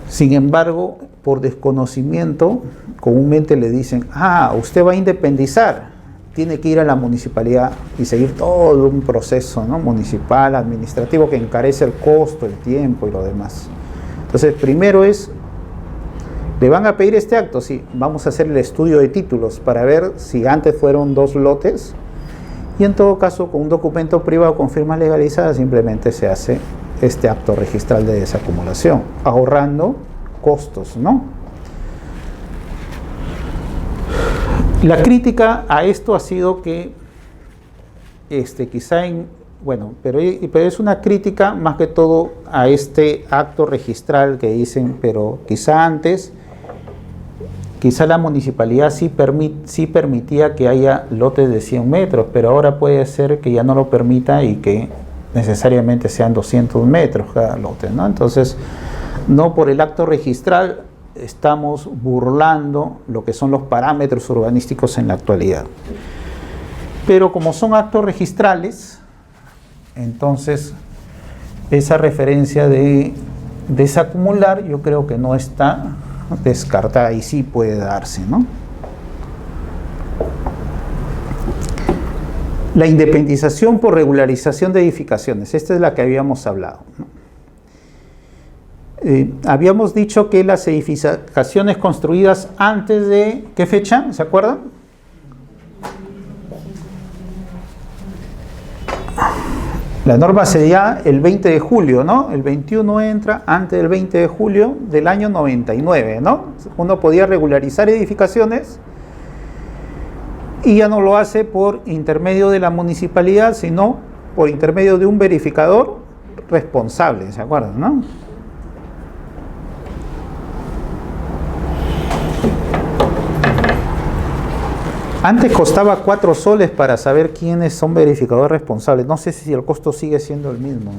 Sin embargo, por desconocimiento, comúnmente le dicen, usted va a independizar, tiene que ir a la municipalidad y seguir todo un proceso, ¿no? Municipal, administrativo, que encarece el costo, el tiempo y lo demás. Entonces, primero ¿le van a pedir este acto? Sí, vamos a hacer el estudio de títulos para ver si antes fueron dos lotes. Y en todo caso, con un documento privado con firma legalizada, simplemente se hace este acto registral de desacumulación, ahorrando costos, ¿no? La crítica a esto ha sido que, pero es una crítica más que todo a este acto registral que dicen, pero quizá la municipalidad sí permitía que haya lotes de 100 metros, pero ahora puede ser que ya no lo permita y que necesariamente sean 200 metros cada lote, ¿no? Entonces, no por el acto registral estamos burlando lo que son los parámetros urbanísticos en la actualidad. Pero como son actos registrales, entonces esa referencia de desacumular yo creo que no está descartada y sí puede darse, ¿no? La independización por regularización de edificaciones, esta es la que habíamos hablado, ¿no? Habíamos dicho que las edificaciones construidas antes de, ¿qué fecha? ¿Se acuerdan? La norma sería el 20 de julio, ¿no? El 21 entra antes del 20 de julio del año 99, ¿no? Uno podía regularizar edificaciones y ya no lo hace por intermedio de la municipalidad, sino por intermedio de un verificador responsable, ¿se acuerdan, no? Antes costaba 4 soles para saber quiénes son verificadores responsables. No sé si el costo sigue siendo el mismo,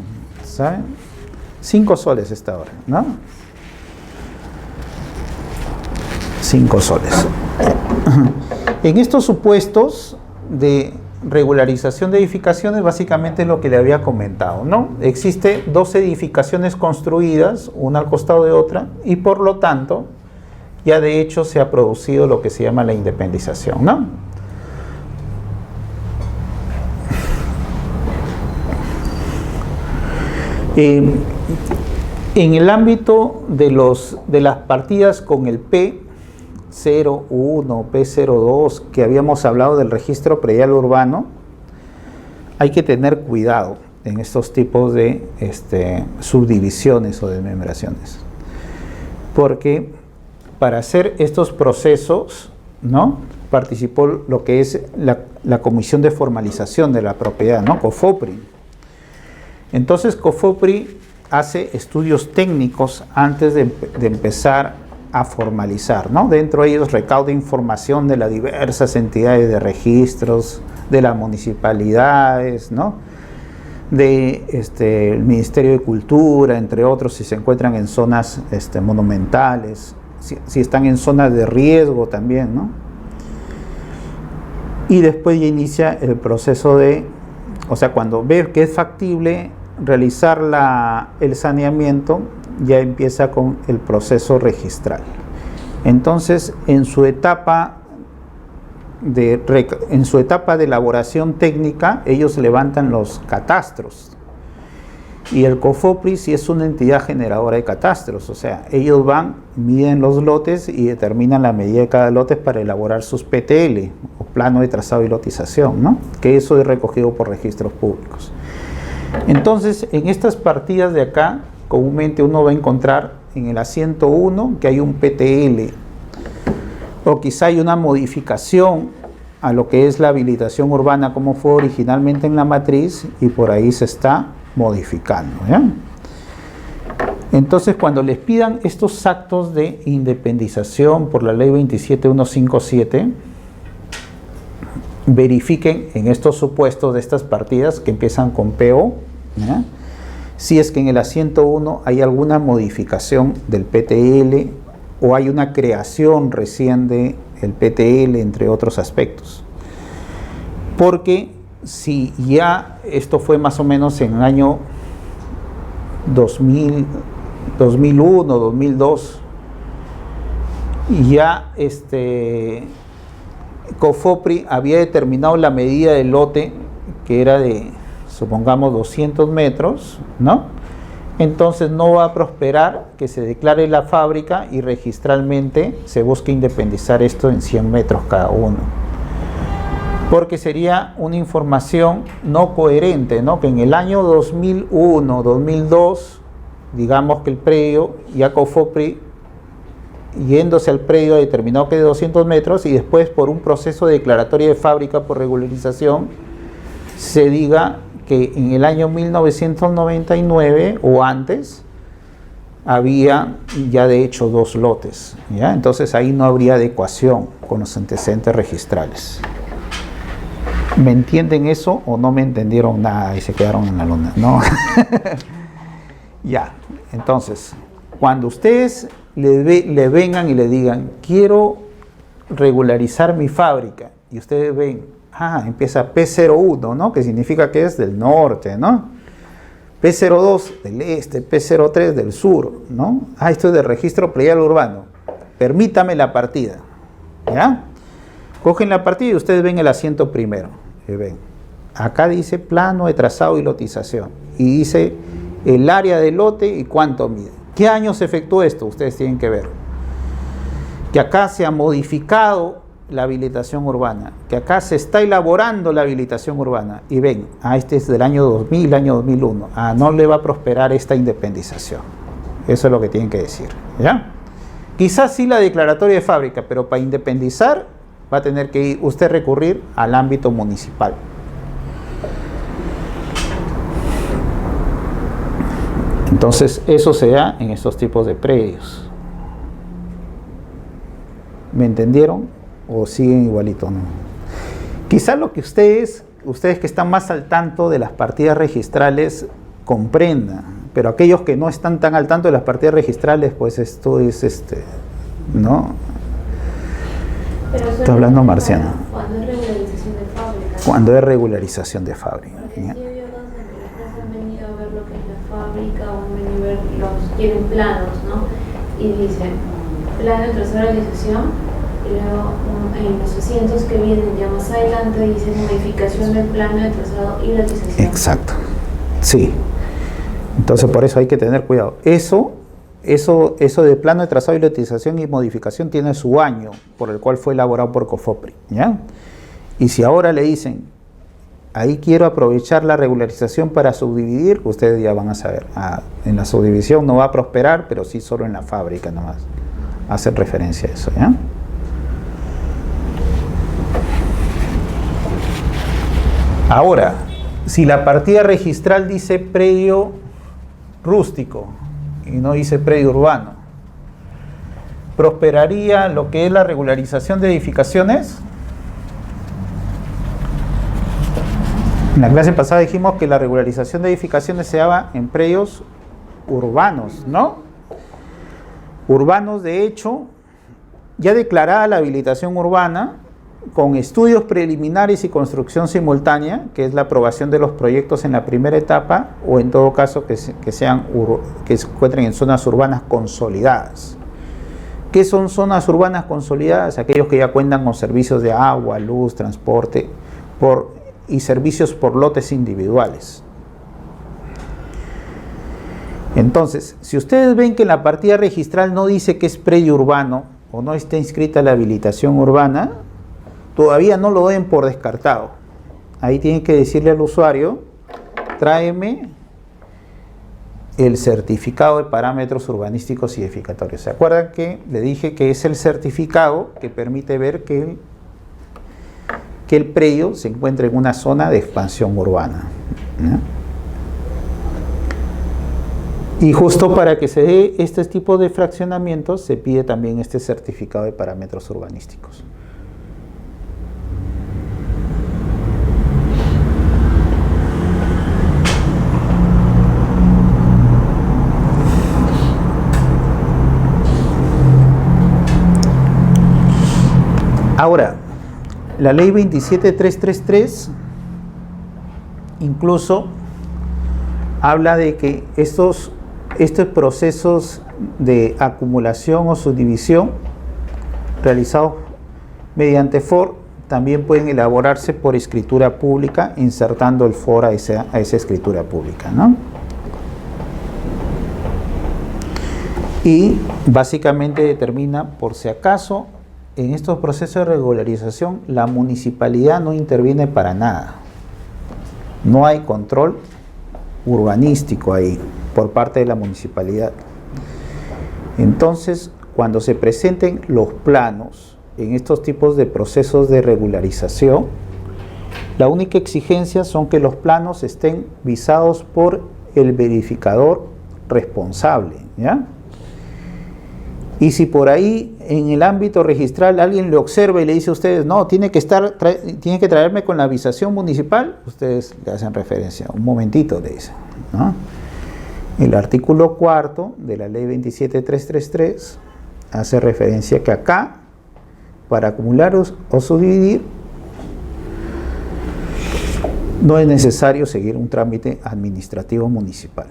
¿saben? 5 soles esta hora, ¿no? 5 soles. En estos supuestos de regularización de edificaciones, básicamente es lo que le había comentado, ¿no? Existe 2 edificaciones construidas, una al costado de otra, y por lo tanto ya de hecho se ha producido lo que se llama la independización, ¿no? En el ámbito de las partidas con el P01, P02, que habíamos hablado del registro predial urbano, hay que tener cuidado en estos tipos de subdivisiones o desmembraciones, porque para hacer estos procesos, ¿no?, participó lo que es la Comisión de Formalización de la Propiedad, ¿no?, COFOPRI. Entonces COFOPRI hace estudios técnicos antes de empezar a formalizar, ¿no? Dentro de ellos recauda información de las diversas entidades de registros, de las municipalidades, ¿no?, el Ministerio de Cultura, entre otros, si se encuentran en zonas monumentales, si están en zonas de riesgo también, ¿no? Y después ya inicia el proceso cuando ve que es factible realizar el saneamiento, ya empieza con el proceso registral. Entonces, en su etapa de elaboración técnica, ellos levantan los catastros. Y el COFOPRI sí es una entidad generadora de catastros, o sea, ellos van, miden los lotes y determinan la medida de cada lote para elaborar sus PTL, o plano de trazado y lotización, ¿no? Que eso es recogido por registros públicos. Entonces, en estas partidas de acá, comúnmente uno va a encontrar en el asiento 1 que hay un PTL, o quizá hay una modificación a lo que es la habilitación urbana como fue originalmente en la matriz, y por ahí se está modificando, ¿ya? Entonces, cuando les pidan estos actos de independización por la ley 27157, verifiquen en estos supuestos de estas partidas que empiezan con PO, ¿ya? Si es que en el asiento 1 hay alguna modificación del PTL o hay una creación recién del PTL, entre otros aspectos. Porque si ya esto fue más o menos en el año 2000, 2001, 2002, y ya COFOPRI había determinado la medida del lote, que era de, supongamos, 200 metros, ¿no? Entonces no va a prosperar que se declare la fábrica y registralmente se busque independizar esto en 100 metros cada uno. Porque sería una información no coherente, ¿no? Que en el año 2001, 2002, digamos que el predio, ya COFOPRI, yéndose al predio, ha determinado que es de 200 metros y después por un proceso de declaratoria de fábrica por regularización se diga que en el año 1999 o antes había ya de hecho 2 lotes, ¿ya? Entonces ahí no habría adecuación con los antecedentes registrales. ¿Me entienden eso o no me entendieron nada y se quedaron en la luna? No. Ya, entonces, cuando ustedes le vengan y le digan, quiero regularizar mi fábrica, y ustedes ven, empieza P01, ¿no? Que significa que es del norte, ¿no? P02 del este, P03 del sur, ¿no? Esto es de registro predial urbano. Permítame la partida, ¿ya? Cogen la partida y ustedes ven el asiento primero. Y ven, acá dice plano de trazado y lotización. Y dice el área del lote y cuánto mide. ¿Qué año se efectuó esto? Ustedes tienen que ver. Que acá se ha modificado la habilitación urbana. Que acá se está elaborando la habilitación urbana. Y ven, este es del año 2000, año 2001. No le va a prosperar esta independización. Eso es lo que tienen que decir, ¿ya? Quizás sí la declaratoria de fábrica, pero para independizar va a tener que ir usted recurrir al ámbito municipal. Entonces, eso se da en estos tipos de predios. ¿Me entendieron? ¿O siguen igualito? No. Quizás lo que ustedes que están más al tanto de las partidas registrales comprendan, pero aquellos que no están tan al tanto de las partidas registrales, pues esto es ¿no? Estoy hablando marciano. Cuando es regularización de fábrica. Cuando es regularización de fábrica. Porque si yo dos empresas han venido a ver lo que es la fábrica o han venido a ver quieren planos, ¿no? Y dicen, plano de trazado de realización, y luego en los asientos que vienen ya más adelante dicen modificación del plano de trazado y realización. Exacto. Sí. Entonces por eso hay que tener cuidado. Eso de plano de trazado y lotización y modificación tiene su año por el cual fue elaborado por COFOPRI, ¿ya? Y si ahora le dicen, ahí quiero aprovechar la regularización para subdividir, ustedes ya van a saber, en la subdivisión no va a prosperar, pero sí solo en la fábrica nomás. Hacen referencia a eso, ¿ya? Ahora, si la partida registral dice predio rústico y no dice predio urbano, ¿prosperaría lo que es la regularización de edificaciones? En la clase pasada dijimos que la regularización de edificaciones se daba en predios urbanos, ¿no? Urbanos, de hecho, ya declarada la habilitación urbana, con estudios preliminares y construcción simultánea, que es la aprobación de los proyectos en la primera etapa, o en todo caso que se encuentren en zonas urbanas consolidadas. ¿Qué son zonas urbanas consolidadas? Aquellos que ya cuentan con servicios de agua, luz, transporte y servicios por lotes individuales. Entonces, si ustedes ven que en la partida registral no dice que es predio urbano o no está inscrita la habilitación urbana, todavía no lo den por descartado. Ahí tienen que decirle al usuario, tráeme el certificado de parámetros urbanísticos y edificatorios. ¿Se acuerdan que le dije que es el certificado que permite ver que el predio se encuentra en una zona de expansión urbana, ¿no? Y justo para que se dé este tipo de fraccionamientos se pide también este certificado de parámetros urbanísticos. Ahora, la ley 27333 incluso habla de que estos procesos de acumulación o subdivisión realizados mediante FOR también pueden elaborarse por escritura pública, insertando el FOR a esa escritura pública, ¿no? Y básicamente determina, por si acaso, en estos procesos de regularización, la municipalidad no interviene para nada. No hay control urbanístico ahí por parte de la municipalidad. Entonces, cuando se presenten los planos en estos tipos de procesos de regularización, la única exigencia son que los planos estén visados por el verificador responsable, ¿ya? Y si por ahí en el ámbito registral alguien le observa y le dice a ustedes, no, tiene que traerme con la visación municipal, ustedes le hacen referencia, un momentito le dicen, ¿no? El artículo 4 de la ley 27333 hace referencia que acá, para acumular o subdividir, no es necesario seguir un trámite administrativo municipal.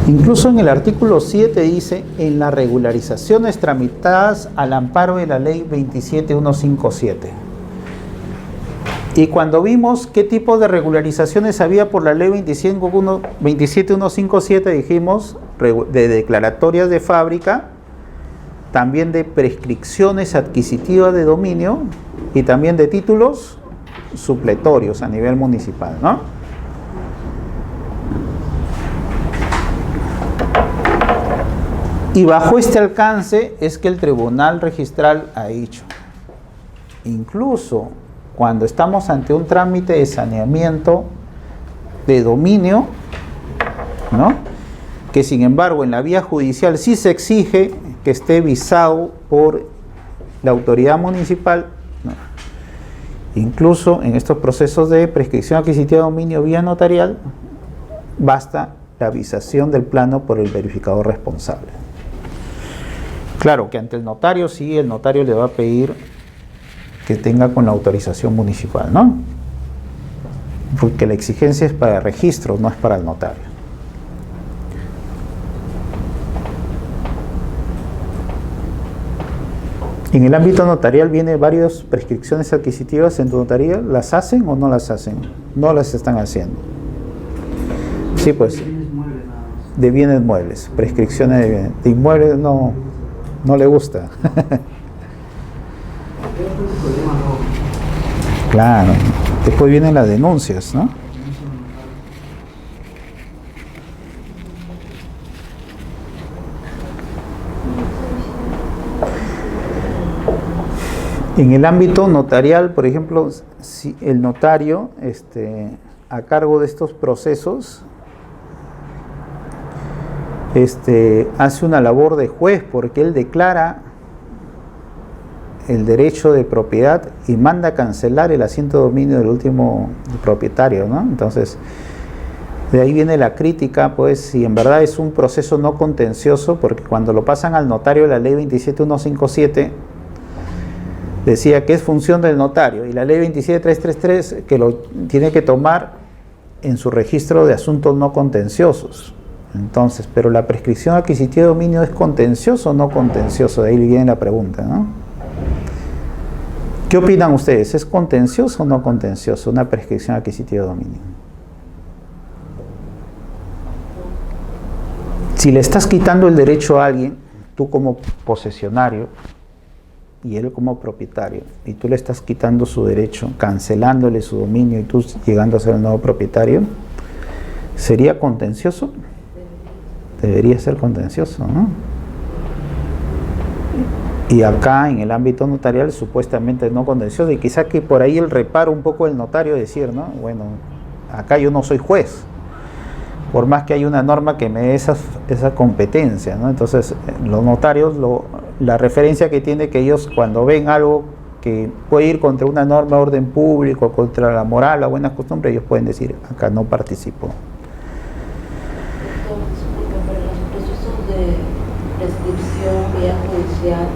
Incluso en el artículo 7 dice, en las regularizaciones tramitadas al amparo de la ley 27157. Y cuando vimos qué tipo de regularizaciones había por la ley 27157, dijimos de declaratorias de fábrica, también de prescripciones adquisitivas de dominio y también de títulos supletorios a nivel municipal, ¿no? Y bajo este alcance es que el tribunal registral ha dicho, incluso cuando estamos ante un trámite de saneamiento de dominio, ¿no?, que sin embargo en la vía judicial sí se exige que esté visado por la autoridad municipal, ¿no?, incluso en estos procesos de prescripción adquisitiva de dominio vía notarial, basta la visación del plano por el verificador responsable. Claro que ante el notario sí, el notario le va a pedir que tenga con la autorización municipal, ¿no? Porque la exigencia es para el registro, no es para el notario. En el ámbito notarial viene varias prescripciones adquisitivas en tu notaría. ¿Las hacen o no las hacen? No las están haciendo. Sí, pues. De bienes muebles, prescripciones de bienes. De inmuebles no le gusta. Claro, después vienen las denuncias, ¿no? En el ámbito notarial, por ejemplo, si el notario a cargo de estos procesos hace una labor de juez, porque él declara el derecho de propiedad y manda a cancelar el asiento de dominio del último propietario, ¿no? Entonces, de ahí viene la crítica, pues, si en verdad es un proceso no contencioso, porque cuando lo pasan al notario de la ley 27157, decía que es función del notario, y la ley 27333 que lo tiene que tomar en su registro de asuntos no contenciosos. Entonces, pero la prescripción adquisitiva de dominio, ¿es contencioso o no contencioso? De ahí viene la pregunta, ¿no? ¿Qué opinan ustedes? ¿Es contencioso o no contencioso una prescripción adquisitiva de dominio? Si le estás quitando el derecho a alguien, tú como posesionario y él como propietario, y tú le estás quitando su derecho, cancelándole su dominio y tú llegando a ser el nuevo propietario, ¿sería contencioso? Debería ser contencioso, ¿no? Y acá en el ámbito notarial supuestamente no contencioso, y quizá que por ahí el reparo un poco del notario decir, ¿no? Bueno, acá yo no soy juez, por más que haya una norma que me dé esa competencia, ¿no? Entonces los notarios, la referencia que tiene que ellos cuando ven algo que puede ir contra una norma de orden público, contra la moral, la buena costumbre, ellos pueden decir, acá no participo. Pero los procesos de prescripción vía judicial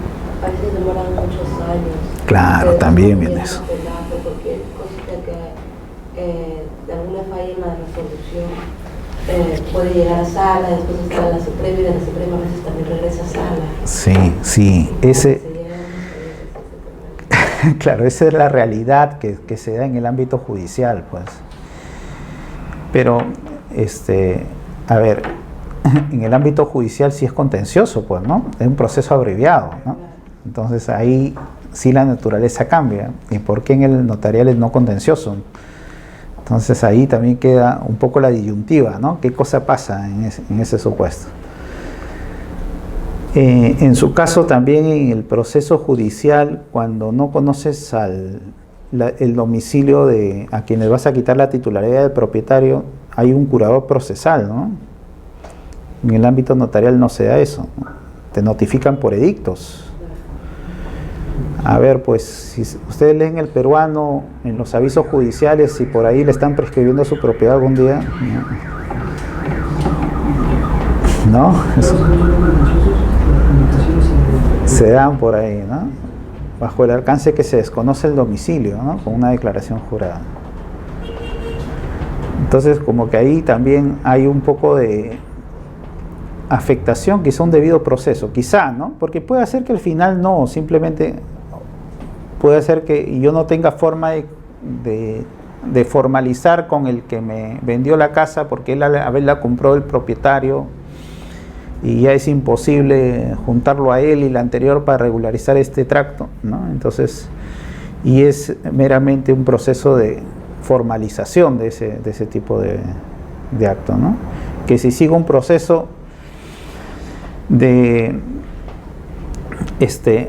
a veces demoran muchos años. Claro, también viene eso. Porque considera que de alguna falla en la resolución puede llegar a sala, después está a la Suprema y de la Suprema a veces también regresa a sala. Sí, claro, esa es la realidad que se da en el ámbito judicial, pues. Pero, a ver, en el ámbito judicial sí es contencioso, pues, ¿no? Es un proceso abreviado, ¿no? Entonces ahí sí la naturaleza cambia. ¿Y por qué en el notarial es no contencioso? Entonces ahí también queda un poco la disyuntiva, ¿no? ¿Qué cosa pasa en ese supuesto? En su caso también en el proceso judicial, cuando no conoces el domicilio a quienes vas a quitar la titularidad del propietario, hay un curador procesal, ¿no? En el ámbito notarial no se da eso, ¿no? Te notifican por edictos. A ver, pues, si ustedes leen el peruano en los avisos judiciales, si por ahí le están prescribiendo su propiedad algún día, ¿no? Eso se dan por ahí, ¿no? Bajo el alcance que se desconoce el domicilio, ¿no? Con una declaración jurada. Entonces, como que ahí también hay un poco de afectación, quizá un debido proceso, quizá, ¿no? Porque puede hacer que al final no, simplemente puede ser que yo no tenga forma de formalizar con el que me vendió la casa porque él a ver la compró el propietario y ya es imposible juntarlo a él y la anterior para regularizar este tracto, ¿no? Entonces, y es meramente un proceso de formalización de ese tipo de acto, ¿no? Que si sigue un proceso de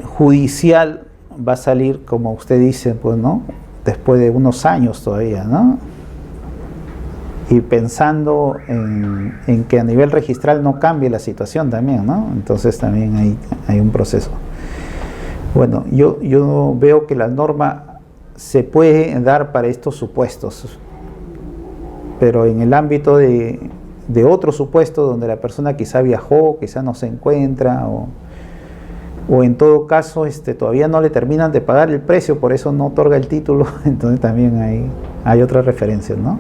judicial va a salir, como usted dice, pues, ¿no? Después de unos años todavía, ¿no? Y pensando en que a nivel registral no cambie la situación también, ¿no? Entonces también hay un proceso. Bueno, yo veo que la norma se puede dar para estos supuestos, pero en el ámbito de otro supuesto donde la persona quizá viajó, quizá no se encuentra, o en todo caso todavía no le terminan de pagar el precio, por eso no otorga el título, entonces también hay otras referencias, ¿no?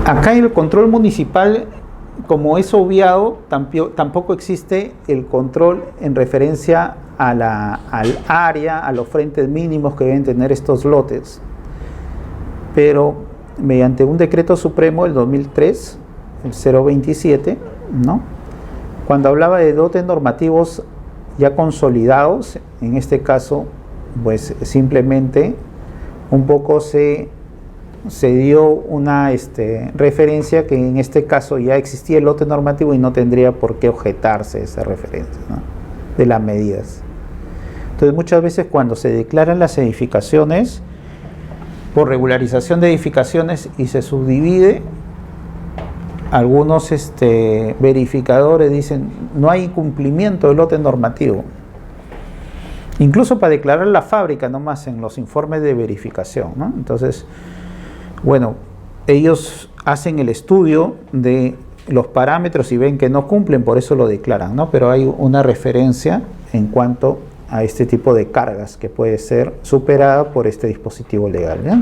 Acá en el control municipal, como es obviado, tampoco existe el control en referencia al área, a los frentes mínimos que deben tener estos lotes. Pero mediante un decreto supremo del 2003, el 027, ¿no? Cuando hablaba de dotes normativos ya consolidados, en este caso, pues simplemente un poco se dio una referencia que en este caso ya existía el lote normativo y no tendría por qué objetarse esa referencia, ¿no? De las medidas. Entonces muchas veces cuando se declaran las edificaciones por regularización de edificaciones y se subdivide, algunos verificadores dicen no hay incumplimiento del lote normativo, incluso para declarar la fábrica nomás en los informes de verificación, ¿no? Entonces, bueno, ellos hacen el estudio de los parámetros y ven que no cumplen, por eso lo declaran, ¿no? Pero hay una referencia en cuanto a este tipo de cargas que puede ser superada por este dispositivo legal, ¿ya?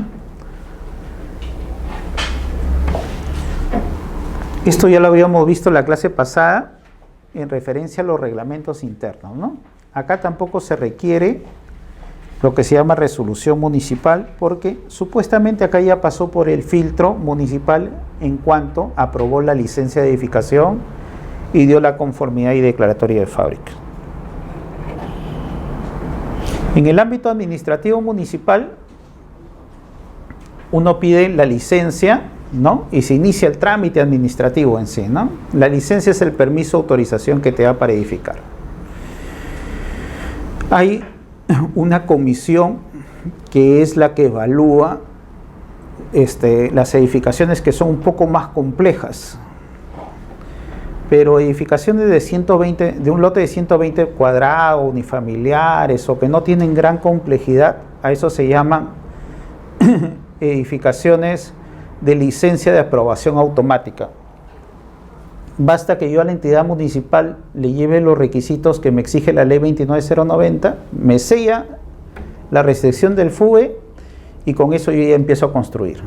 Esto ya lo habíamos visto en la clase pasada, en referencia a los reglamentos internos, ¿no? Acá tampoco se requiere lo que se llama resolución municipal, porque supuestamente acá ya pasó por el filtro municipal en cuanto aprobó la licencia de edificación y dio la conformidad y declaratoria de fábrica. En el ámbito administrativo municipal, uno pide la licencia, ¿no? Y se inicia el trámite administrativo en sí, ¿no? La licencia es el permiso o autorización que te da para edificar. Hay una comisión que es la que evalúa las edificaciones que son un poco más complejas, pero edificaciones de 120, de un lote de 120 cuadrados, unifamiliares o que no tienen gran complejidad, a eso se llaman edificaciones de licencia de aprobación automática. Basta que yo a la entidad municipal le lleve los requisitos que me exige la ley 29090, me sella la recepción del FUE y con eso yo ya empiezo a construir.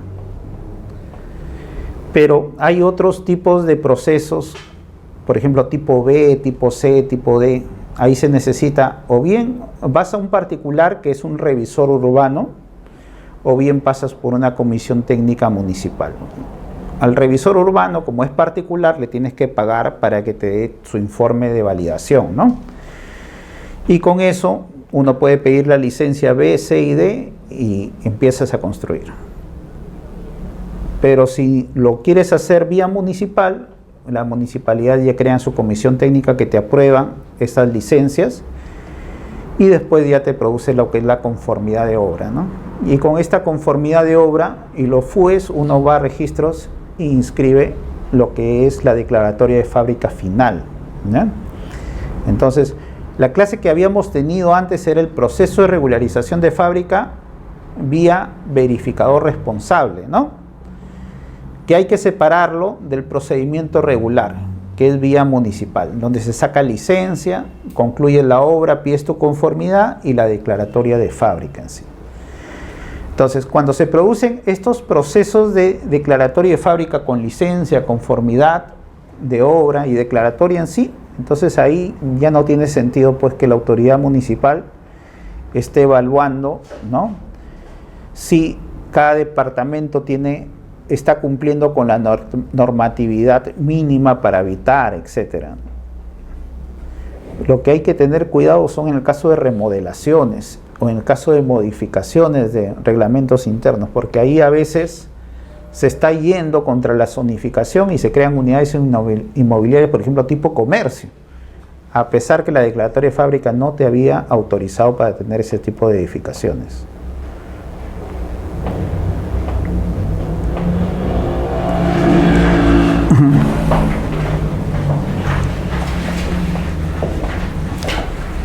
Pero hay otros tipos de procesos, por ejemplo tipo B, tipo C, tipo D. Ahí se necesita o bien vas a un particular que es un revisor urbano, o bien pasas por una comisión técnica municipal. Al revisor urbano, como es particular, le tienes que pagar para que te dé su informe de validación, ¿no? Y con eso uno puede pedir la licencia B, C y D y empiezas a construir. Pero si lo quieres hacer vía municipal, la municipalidad ya crea su comisión técnica que te aprueban estas licencias y después ya te produce lo que es la conformidad de obra, ¿no? Y con esta conformidad de obra y los FUEs, uno va a registros e inscribe lo que es la declaratoria de fábrica final, ¿no? Entonces, la clase que habíamos tenido antes era el proceso de regularización de fábrica vía verificador responsable, ¿no? Que hay que separarlo del procedimiento regular, que es vía municipal, donde se saca licencia, concluye la obra, pides tu conformidad y la declaratoria de fábrica en sí. Entonces, cuando se producen estos procesos de declaratoria de fábrica con licencia, conformidad de obra y declaratoria en sí, entonces ahí ya no tiene sentido pues que la autoridad municipal esté evaluando, ¿no?, si cada departamento está cumpliendo con la normatividad mínima para habitar, etc. Lo que hay que tener cuidado son en el caso de remodelaciones o en el caso de modificaciones de reglamentos internos, porque ahí a veces se está yendo contra la zonificación y se crean unidades inmobiliarias, por ejemplo, tipo comercio, a pesar que la declaratoria de fábrica no te había autorizado para tener ese tipo de edificaciones.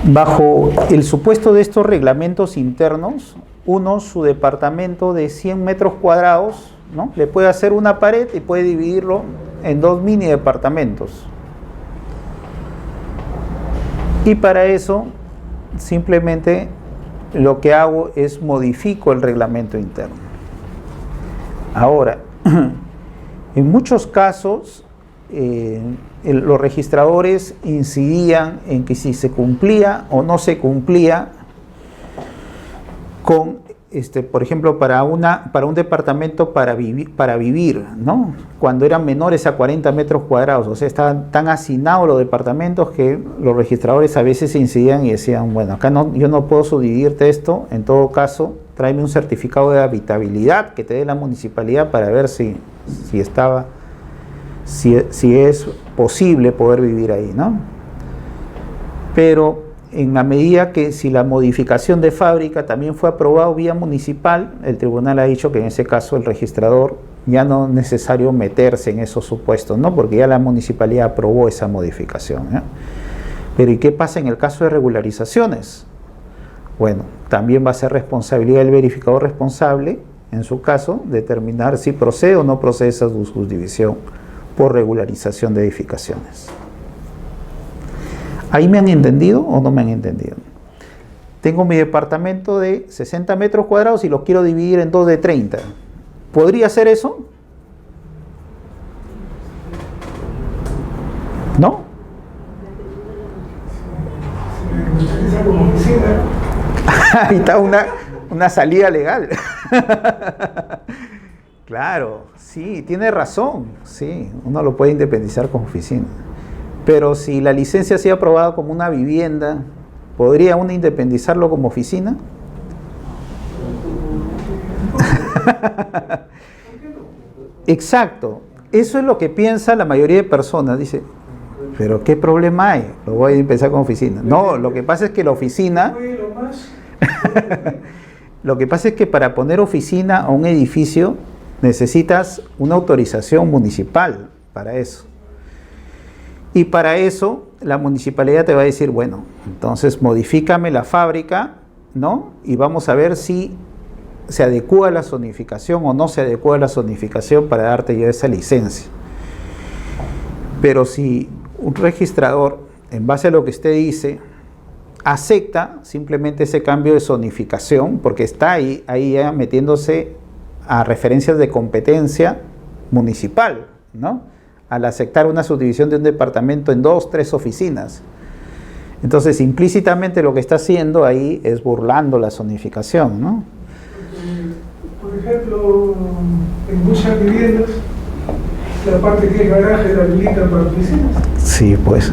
Bajo el supuesto de estos reglamentos internos, uno, su departamento de 100 metros cuadrados, ¿no?, le puede hacer una pared y puede dividirlo en 2 mini departamentos. Y para eso, simplemente lo que hago es modifico el reglamento interno. Ahora, en muchos casos, los registradores incidían en que si se cumplía o no se cumplía con, por ejemplo, para un departamento para vivir, ¿no?, cuando eran menores a 40 metros cuadrados, o sea, estaban tan hacinados los departamentos que los registradores a veces incidían y decían, bueno, acá yo no puedo subdividirte esto, en todo caso, tráeme un certificado de habitabilidad que te dé la municipalidad para ver si es posible poder vivir ahí, ¿no? Pero en la medida que si la modificación de fábrica también fue aprobado vía municipal, el tribunal ha dicho que en ese caso el registrador ya no es necesario meterse en esos supuestos, ¿no?, porque ya la municipalidad aprobó esa modificación, ¿no? Pero ¿y qué pasa en el caso de regularizaciones? Bueno, también va a ser responsabilidad del verificador responsable, en su caso, determinar si procede o no procede esa subdivisión por regularización de edificaciones. ¿Ahí me han entendido o no me han entendido? Tengo mi departamento de 60 metros cuadrados y lo quiero dividir en 2 de 30. ¿Podría hacer eso? ¿No? como oficina. Ahí está una salida legal. Claro, sí, tiene razón. Sí, uno lo puede independizar como oficina. Pero si la licencia ha sido aprobada como una vivienda, ¿podría uno independizarlo como oficina? Exacto. Eso es lo que piensa la mayoría de personas. Dice, pero ¿qué problema hay? Lo voy a empezar como oficina. No, lo que pasa es que la oficina... Lo que pasa es que para poner oficina a un edificio necesitas una autorización municipal para eso. Y para eso la municipalidad te va a decir, bueno, entonces modifícame la fábrica, ¿no? Y vamos a ver si se adecúa a la zonificación o no se adecúa a la zonificación para darte ya esa licencia. Pero si un registrador, en base a lo que usted dice, acepta simplemente ese cambio de zonificación, porque está ahí ya metiéndose a referencias de competencia municipal, ¿no? Al aceptar una subdivisión de un departamento en 2, 3 oficinas. Entonces, implícitamente lo que está haciendo ahí es burlando la zonificación, ¿no? Por ejemplo, en muchas viviendas, la parte que es garaje la habilitan para oficinas. Sí, pues.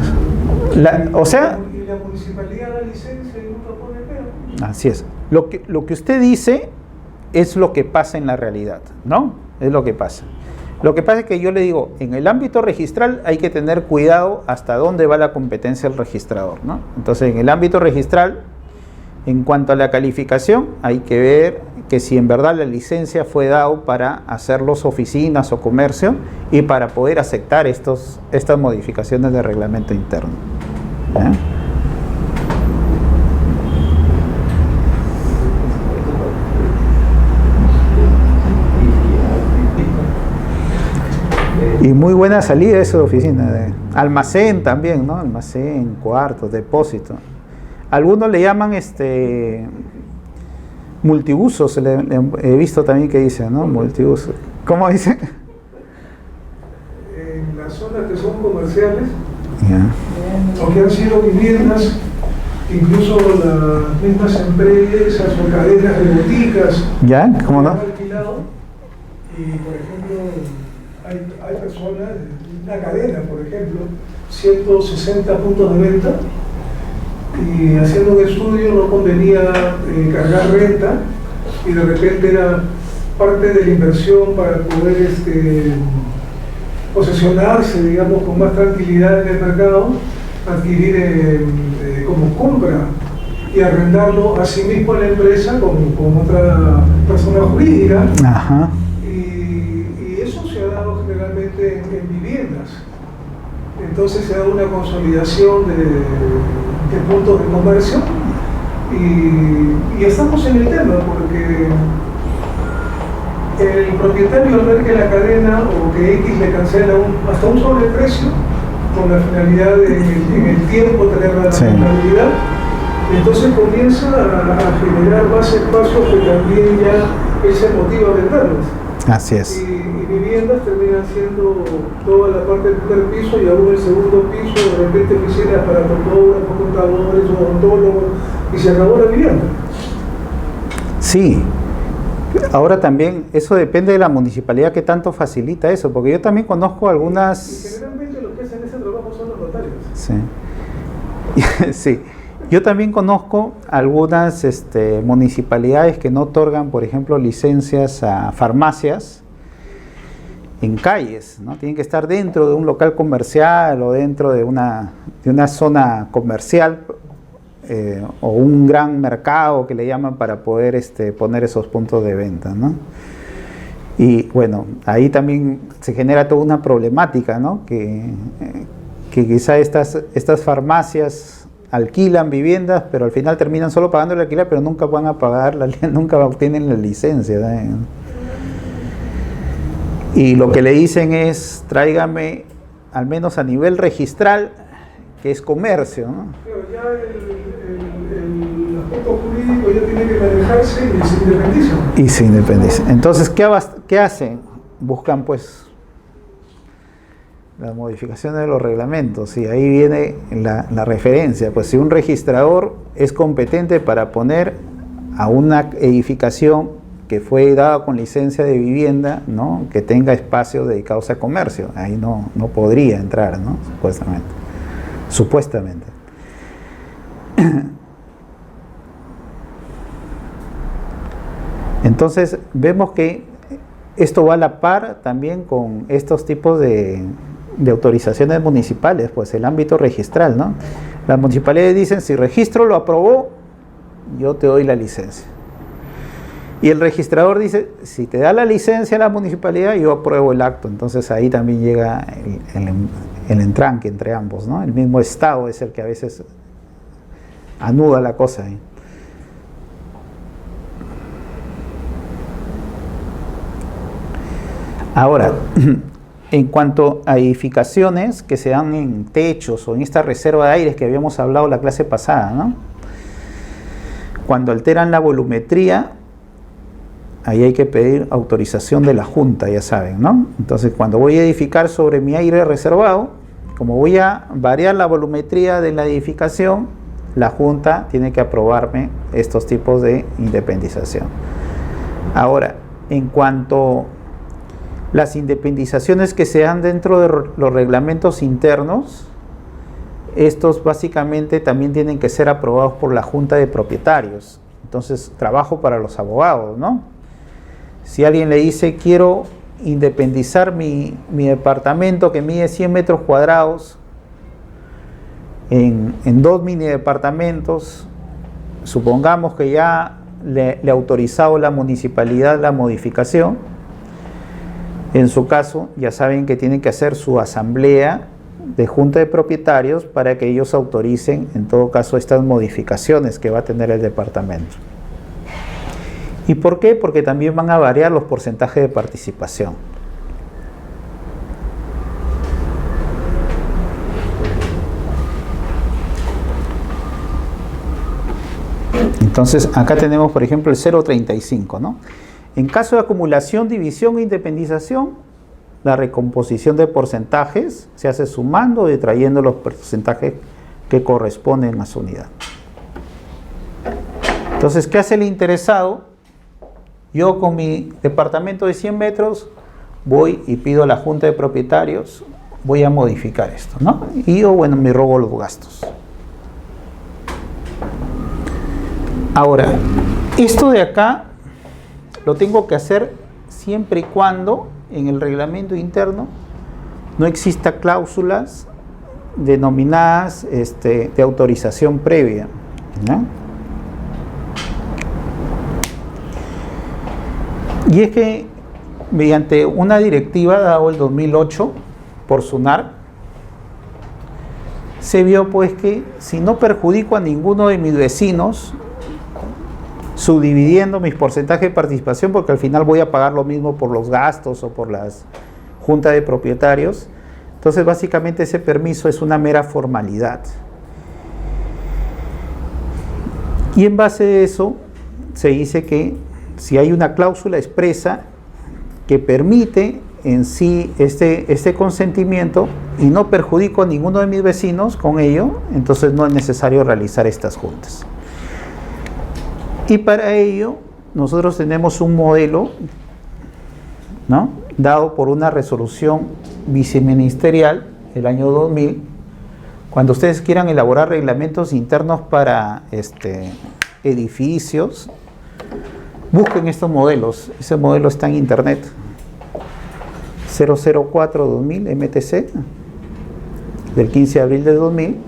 O sea... Y la municipalidad da licencia y nunca pone pero. Así es. Lo que usted dice es lo que pasa en la realidad, ¿no? Es lo que pasa. Lo que pasa es que yo le digo, en el ámbito registral hay que tener cuidado hasta dónde va la competencia del registrador, ¿no? Entonces, en el ámbito registral, en cuanto a la calificación, hay que ver que si en verdad la licencia fue dado para hacerlos oficinas o comercio y para poder aceptar estas modificaciones de reglamento interno. ¿Ya? Y muy buena salida esa oficina, de almacén también, ¿no? Almacén, cuartos, depósito. Algunos le llaman multiusos, he visto también que dicen, ¿no? Multiuso. ¿Cómo dicen? En las zonas que son comerciales, Yeah. o que han sido viviendas, incluso las mismas empresas o cadenas de boticas ¿Ya? ¿Cómo no? han alquilado, y por ejemplo hay personas, una cadena por ejemplo, 160 puntos de venta, y haciendo un estudio no convenía cargar renta, y de repente era parte de la inversión para poder posesionarse, digamos, con más tranquilidad en el mercado, adquirir como compra y arrendarlo a sí mismo a la empresa con otra persona jurídica. Ajá. Y eso se ha dado generalmente en viviendas. Entonces se ha dado una consolidación de puntos de comercio, y estamos en el tema porque el propietario, al ver que la cadena o que X le cancela hasta un sobreprecio con la finalidad de en el tiempo tener la rentabilidad, entonces comienza a generar más espacios que también ya él se motiva a venderlos. Así es. Y viviendas terminan siendo toda la parte del primer piso y aún el segundo piso, de repente oficinas para fotógrafos, contadores, odontólogos, y se acabó la vivienda. Sí. Ahora también, eso depende de la municipalidad que tanto facilita eso, porque yo también conozco algunas... Y generalmente los que hacen ese trabajo son los notarios. Sí. Sí. Yo también conozco algunas municipalidades que no otorgan, por ejemplo, licencias a farmacias en calles, ¿no? Tienen que estar dentro de un local comercial o dentro de una zona comercial, o un gran mercado que le llaman, para poder poner esos puntos de venta, ¿no? Y bueno, ahí también se genera toda una problemática, ¿no? Que quizá estas farmacias alquilan viviendas, pero al final terminan solo pagando el alquiler, pero nunca van a pagar, nunca obtienen la licencia, ¿no? Y lo que le dicen es, tráigame, al menos a nivel registral, que es comercio, ¿no? Pero ya el aspecto jurídico ya tiene que manejarse y se independiza. Y se independiza. Entonces, ¿qué hacen? Buscan, pues, las modificaciones de los reglamentos, y ahí viene la referencia. Pues si un registrador es competente para poner a una edificación que fue dada con licencia de vivienda, ¿no?, que tenga espacios dedicados a comercio, ahí no podría entrar, ¿no?, supuestamente. Entonces vemos que esto va a la par también con estos tipos de autorizaciones municipales, pues el ámbito registral, ¿no? Las municipalidades dicen, si registro lo aprobó, yo te doy la licencia. Y el registrador dice, si te da la licencia a la municipalidad, yo apruebo el acto. Entonces ahí también llega el entranque entre ambos, ¿no? El mismo Estado es el que a veces anuda la cosa ahí. Ahora, en cuanto a edificaciones que se dan en techos o en esta reserva de aires que habíamos hablado la clase pasada, ¿no?, cuando alteran la volumetría, ahí hay que pedir autorización de la Junta, ya saben, ¿no? Entonces, cuando voy a edificar sobre mi aire reservado, como voy a variar la volumetría de la edificación, la Junta tiene que aprobarme estos tipos de independización. Ahora, en cuanto las independizaciones que se dan dentro de los reglamentos internos, estos básicamente también tienen que ser aprobados por la Junta de Propietarios. Entonces, trabajo para los abogados, ¿no? Si alguien le dice, quiero independizar mi departamento que mide 100 metros cuadrados en 2 mini departamentos, supongamos que ya le ha autorizado la municipalidad la modificación. En su caso, ya saben que tienen que hacer su asamblea de Junta de Propietarios para que ellos autoricen, en todo caso, estas modificaciones que va a tener el departamento. ¿Y por qué? Porque también van a variar los porcentajes de participación. Entonces, acá tenemos, por ejemplo, el 0,35, ¿no? En caso de acumulación, división e independización, la recomposición de porcentajes se hace sumando y detrayendo los porcentajes que corresponden a su unidad. Entonces, ¿qué hace el interesado? Yo con mi departamento de 100 metros voy y pido a la Junta de Propietarios, voy a modificar esto, ¿no? Y yo, bueno, me robo los gastos. Ahora, esto de acá lo tengo que hacer siempre y cuando en el reglamento interno no exista cláusulas denominadas de autorización previa, ¿no? Y es que mediante una directiva dada el 2008 por SUNAR, se vio pues que si no perjudico a ninguno de mis vecinos, subdividiendo mis porcentajes de participación, porque al final voy a pagar lo mismo por los gastos o por las juntas de propietarios, entonces básicamente ese permiso es una mera formalidad. Y en base a eso se dice que si hay una cláusula expresa que permite en sí este consentimiento y no perjudico a ninguno de mis vecinos con ello, entonces no es necesario realizar estas juntas. Y para ello nosotros tenemos un modelo, ¿no?, dado por una resolución viceministerial el año 2000. Cuando ustedes quieran elaborar reglamentos internos para edificios, busquen estos modelos. Ese modelo está en internet, 004-2000 MTC, del 15 de abril de 2000,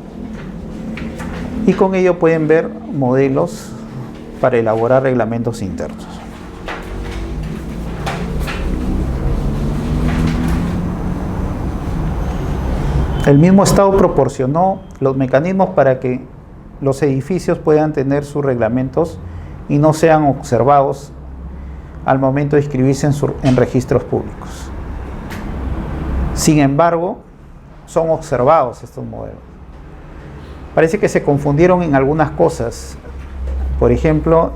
y con ello pueden ver modelos para elaborar reglamentos internos. El mismo Estado proporcionó los mecanismos para que los edificios puedan tener sus reglamentos y no sean observados al momento de inscribirse en registros públicos. Sin embargo, son observados estos modelos. Parece que se confundieron en algunas cosas. Por ejemplo,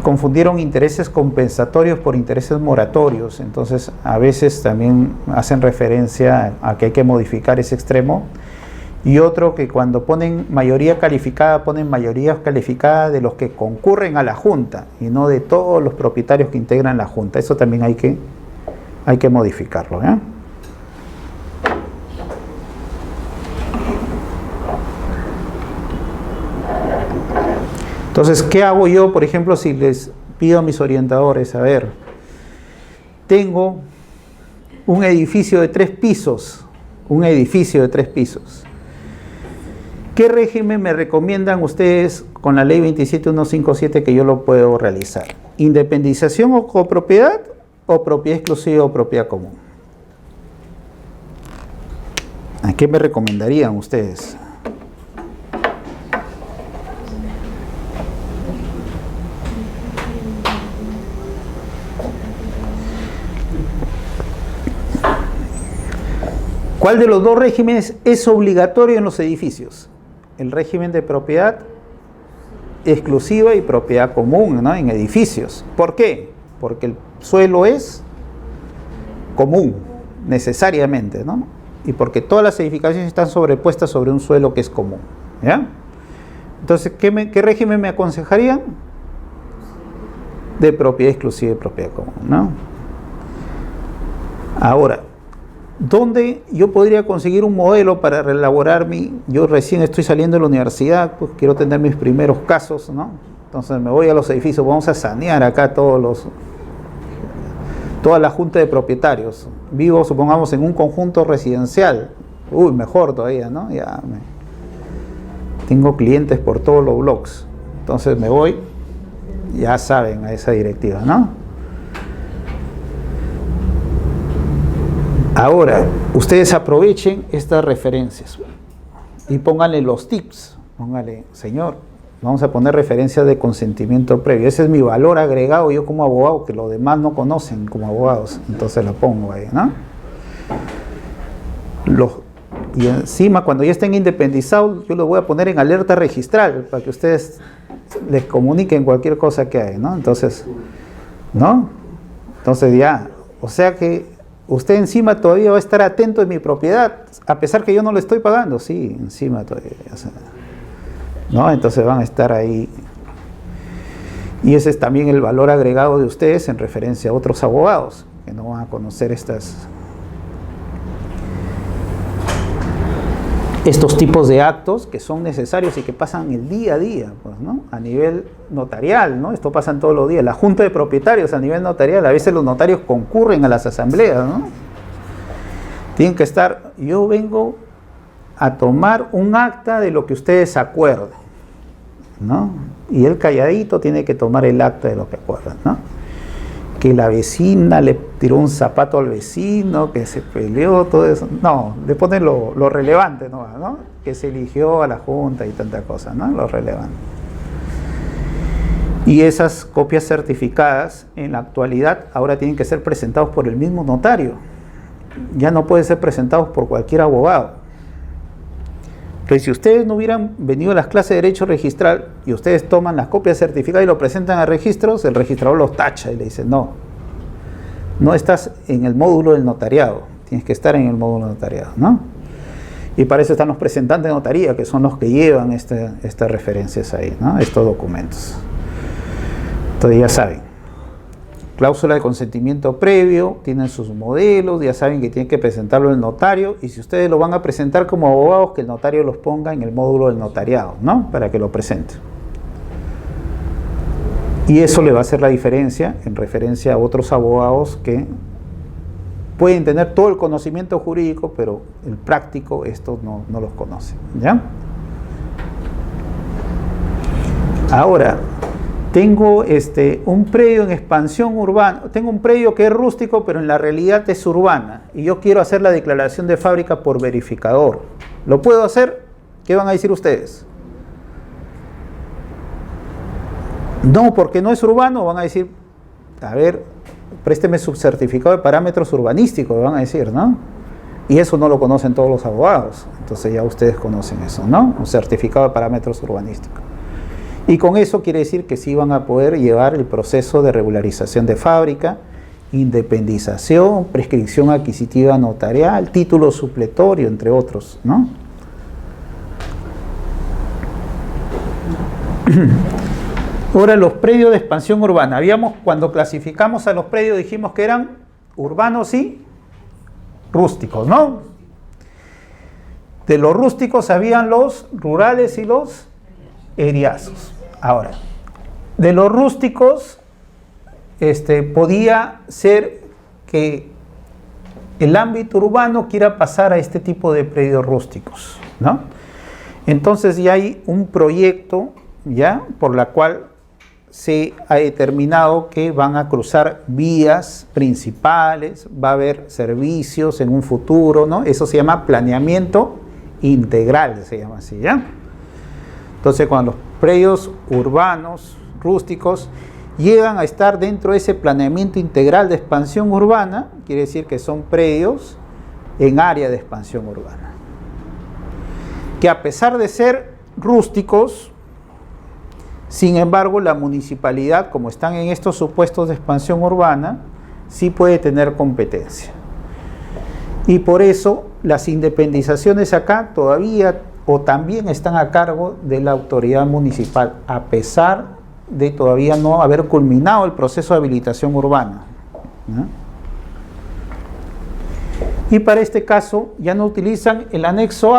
confundieron intereses compensatorios por intereses moratorios, entonces a veces también hacen referencia a que hay que modificar ese extremo, y otro que cuando ponen mayoría calificada, ponen mayoría calificada de los que concurren a la Junta y no de todos los propietarios que integran la Junta. Eso también hay que modificarlo, ¿eh? Entonces, ¿qué hago yo, por ejemplo, si les pido a mis orientadores? A ver, tengo un edificio de 3 pisos, ¿Qué régimen me recomiendan ustedes con la ley 27157 que yo lo puedo realizar? ¿Independización o copropiedad o propiedad exclusiva o propiedad común? ¿A qué me recomendarían ustedes? ¿Cuál de los dos regímenes es obligatorio en los edificios? El régimen de propiedad exclusiva y propiedad común, ¿no? En edificios. ¿Por qué? Porque el suelo es común, necesariamente, ¿no? Y porque todas las edificaciones están sobrepuestas sobre un suelo que es común, ¿ya? Entonces, ¿qué régimen me aconsejarían? De propiedad exclusiva y propiedad común, ¿no? Ahora, ¿dónde yo podría conseguir un modelo para reelaborar yo recién estoy saliendo de la universidad, pues quiero tener mis primeros casos, ¿no? Entonces me voy a los edificios, vamos a sanear acá toda la junta de propietarios. Vivo, supongamos, en un conjunto residencial. Uy, mejor todavía, ¿no? Tengo clientes por todos los blogs. Entonces me voy, ya saben, a esa directiva, ¿no? Ahora, ustedes aprovechen estas referencias y pónganle los tips. Pónganle, señor, vamos a poner referencias de consentimiento previo. Ese es mi valor agregado yo como abogado, que los demás no conocen como abogados. Entonces lo pongo ahí, ¿no? Y encima, cuando ya estén independizados, yo los voy a poner en alerta registral para que ustedes les comuniquen cualquier cosa que hay, ¿no? Entonces, ¿no? Entonces ya, o sea que usted encima todavía va a estar atento de mi propiedad, a pesar que yo no le estoy pagando. Sí, encima todavía. O sea, ¿no? Entonces van a estar ahí. Y ese es también el valor agregado de ustedes en referencia a otros abogados, que no van a conocer estos tipos de actos que son necesarios y que pasan el día a día, pues, ¿no? A nivel notarial, ¿no? Esto pasa todos los días. La junta de propietarios a nivel notarial, a veces los notarios concurren a las asambleas, ¿no? Tienen que estar, yo vengo a tomar un acta de lo que ustedes acuerden, ¿no? Y el calladito tiene que tomar el acta de lo que acuerdan, ¿no? Que la vecina le tiró un zapato al vecino, que se peleó, todo eso. No, le ponen lo relevante, ¿no? Que se eligió a la junta y tanta cosa, ¿no? Lo relevante. Y esas copias certificadas, en la actualidad, ahora tienen que ser presentados por el mismo notario. Ya no pueden ser presentados por cualquier abogado. Entonces, si ustedes no hubieran venido a las clases de Derecho Registral y ustedes toman las copias certificadas y lo presentan a registros, el registrador los tacha y le dice, no estás en el módulo del notariado, tienes que estar en el módulo del notariado, ¿no? Y para eso están los presentantes de notaría, que son los que llevan estas referencias ahí, ¿no? Estos documentos. Entonces ya saben. Cláusula de consentimiento previo, tienen sus modelos, ya saben que tienen que presentarlo el notario, y si ustedes lo van a presentar como abogados, que el notario los ponga en el módulo del notariado, ¿no? Para que lo presente. Y eso le va a hacer la diferencia en referencia a otros abogados que pueden tener todo el conocimiento jurídico, pero el práctico estos no los conoce, ¿ya? Ahora, tengo un predio en expansión urbana, tengo un predio que es rústico, pero en la realidad es urbana, y yo quiero hacer la declaración de fábrica por verificador. ¿Lo puedo hacer? ¿Qué van a decir ustedes? No, porque no es urbano, van a decir, a ver, présteme su certificado de parámetros urbanísticos, van a decir, ¿no? Y eso no lo conocen todos los abogados, entonces ya ustedes conocen eso, ¿no? Un certificado de parámetros urbanísticos. Y con eso quiere decir que sí van a poder llevar el proceso de regularización de fábrica, independización, prescripción adquisitiva notarial, título supletorio, entre otros, ¿no? Ahora, los predios de expansión urbana. Cuando clasificamos a los predios, dijimos que eran urbanos y rústicos, ¿no? De los rústicos habían los rurales y los eriazos. Ahora, de los rústicos, podía ser que el ámbito urbano quiera pasar a este tipo de predios rústicos, ¿no? Entonces ya hay un proyecto, ¿ya?, por la cual se ha determinado que van a cruzar vías principales, va a haber servicios en un futuro, ¿no? Eso se llama planeamiento integral, se llama así, ¿ya? Entonces, cuando los predios urbanos, rústicos, llegan a estar dentro de ese planeamiento integral de expansión urbana, quiere decir que son predios en área de expansión urbana. Que a pesar de ser rústicos, sin embargo, la municipalidad, como están en estos supuestos de expansión urbana, sí puede tener competencia. Y por eso las independizaciones acá todavía o también están a cargo de la autoridad municipal, a pesar de todavía no haber culminado el proceso de habilitación urbana, ¿no? Y para este caso ya no utilizan el anexo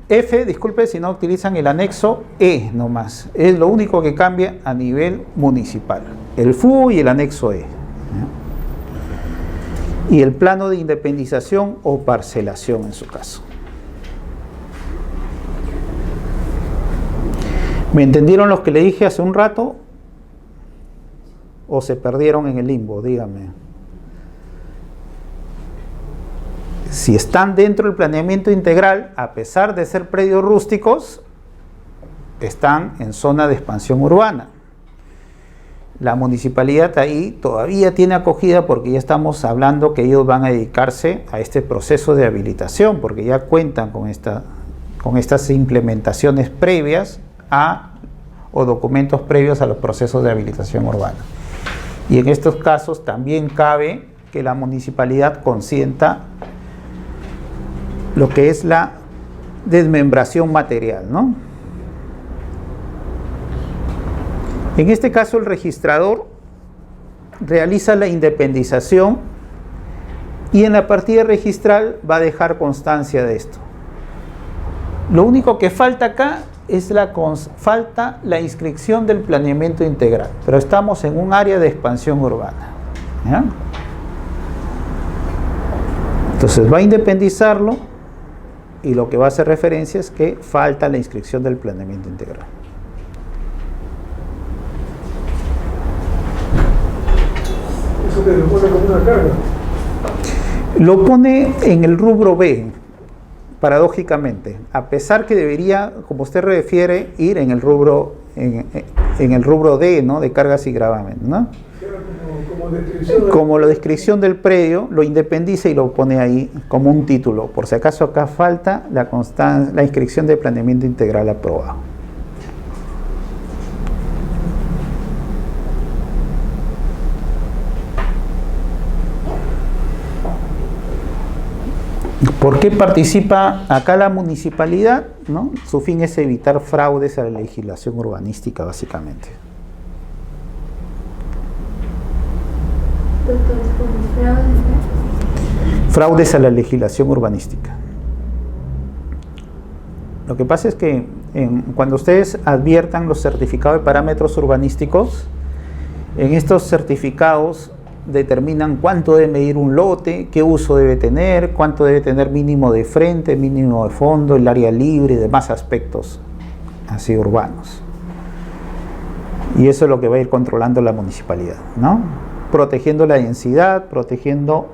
F, disculpe, sino utilizan el anexo E nomás. Es lo único que cambia a nivel municipal. El FU y el anexo E, ¿no? Y el plano de independización o parcelación en su caso. ¿Me entendieron los que le dije hace un rato? ¿O se perdieron en el limbo? Díganme. Si están dentro del planeamiento integral, a pesar de ser predios rústicos, están en zona de expansión urbana. La municipalidad ahí todavía tiene acogida porque ya estamos hablando que ellos van a dedicarse a este proceso de habilitación, porque ya cuentan con estas implementaciones previas o documentos previos a los procesos de habilitación urbana. Y en estos casos también cabe que la municipalidad consienta lo que es la desmembración material, ¿no? En este caso el registrador realiza la independización y en la partida registral va a dejar constancia de esto. Lo único que falta acá es falta la inscripción del planeamiento integral, pero estamos en un área de expansión urbana, ¿ya? Entonces va a independizarlo y lo que va a hacer referencia es que falta la inscripción del planeamiento integral. Eso que lo pone como una carga. Lo pone en el rubro B, paradójicamente, a pesar que debería, como usted refiere, ir en el rubro D, ¿no?, de cargas y gravamen, ¿no? Como la descripción del predio, lo independiza y lo pone ahí como un título. Por si acaso acá falta la inscripción de planeamiento integral aprobado. ¿Por qué participa acá la municipalidad? ¿No? Su fin es evitar fraudes a la legislación urbanística, básicamente. Doctor, Fraudes a la legislación urbanística. Lo que pasa es que cuando ustedes adviertan los certificados de parámetros urbanísticos, en estos certificados determinan cuánto debe medir un lote, qué uso debe tener, cuánto debe tener mínimo de frente, mínimo de fondo, el área libre y demás aspectos así urbanos. Y eso es lo que va a ir controlando la municipalidad, ¿no? Protegiendo la densidad, protegiendo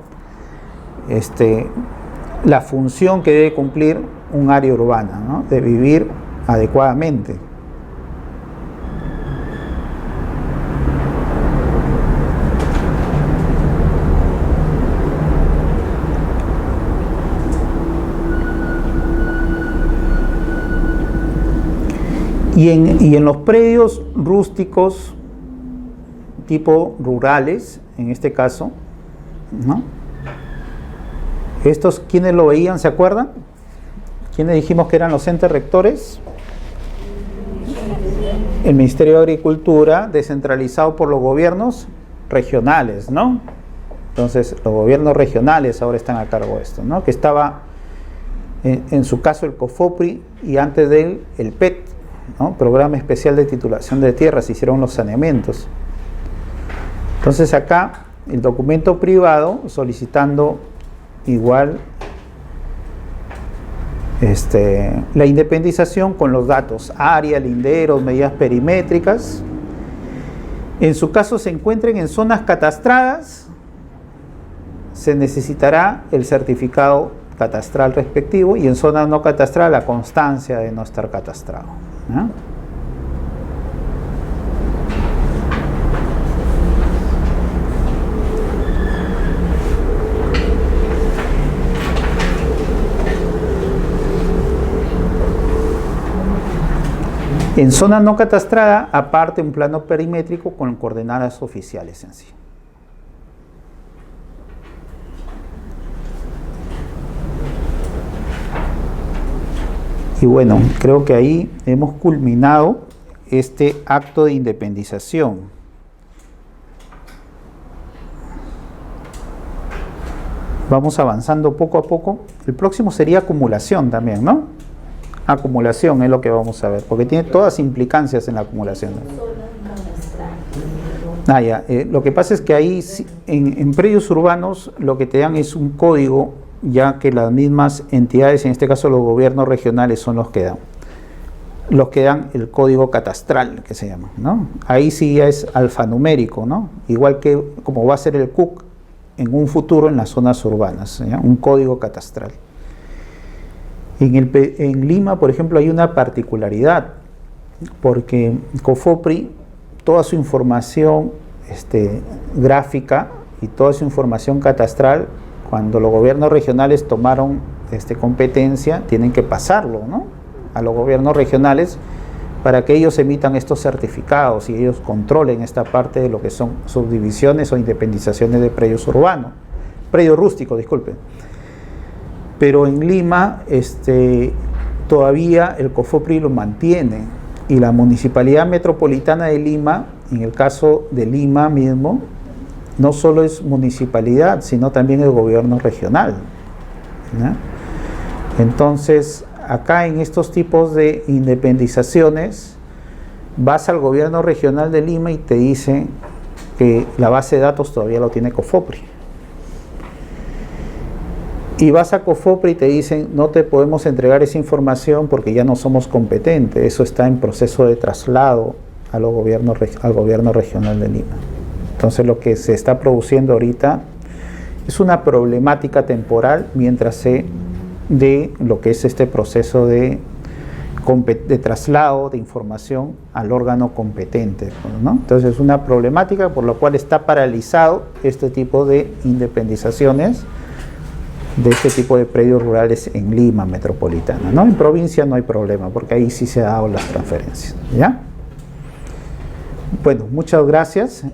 la función que debe cumplir un área urbana, ¿no?, de vivir adecuadamente. Y en los predios rústicos, tipo rurales, en este caso, ¿no? Estos, ¿quiénes lo veían? ¿Se acuerdan? ¿Quiénes dijimos que eran los entes rectores? El Ministerio de Agricultura, descentralizado por los gobiernos regionales, ¿no? Entonces, los gobiernos regionales ahora están a cargo de esto, ¿no? Que estaba, en su caso, el COFOPRI y antes de él, el PET, ¿no? Programa Especial de Titulación de Tierras, hicieron los saneamientos. Entonces, acá, el documento privado solicitando igual la independización con los datos, área, linderos, medidas perimétricas. En su caso se encuentren en zonas catastradas, se necesitará el certificado catastral respectivo, y en zonas no catastradas la constancia de no estar catastrado, ¿no? En zona no catastrada, aparte un plano perimétrico con coordenadas oficiales en sí. Y bueno, creo que ahí hemos culminado este acto de independización. Vamos avanzando poco a poco. El próximo sería acumulación también, ¿no? Acumulación es lo que vamos a ver, porque tiene todas implicancias en la acumulación. Lo que pasa es que ahí, en predios urbanos, lo que te dan es un código, ya que las mismas entidades, en este caso los gobiernos regionales, son los que dan el código catastral, que se llama, ¿no? Ahí sí ya es alfanumérico, ¿no? Igual que como va a ser el CUC en un futuro en las zonas urbanas, ¿ya? Un código catastral. En Lima, por ejemplo, hay una particularidad, porque COFOPRI, toda su información gráfica y toda su información catastral, cuando los gobiernos regionales tomaron competencia, tienen que pasarlo, ¿no?, a los gobiernos regionales para que ellos emitan estos certificados y ellos controlen esta parte de lo que son subdivisiones o independizaciones de predios urbanos, predios rústicos, disculpen. Pero en Lima todavía el COFOPRI lo mantiene, y la Municipalidad Metropolitana de Lima, en el caso de Lima mismo, no solo es municipalidad, sino también el gobierno regional, ¿no? Entonces, acá en estos tipos de independizaciones, vas al gobierno regional de Lima y te dice que la base de datos todavía lo tiene COFOPRI. Y vas a COFOPRI y te dicen, no te podemos entregar esa información porque ya no somos competentes, eso está en proceso de traslado al gobierno regional de Lima. Entonces lo que se está produciendo ahorita es una problemática temporal mientras se dé lo que es este proceso de traslado de información al órgano competente, ¿no? Entonces es una problemática por lo cual está paralizado este tipo de independizaciones de este tipo de predios rurales en Lima metropolitana, ¿no? En provincia no hay problema, porque ahí sí se han dado las transferencias, ¿ya? Bueno, muchas gracias.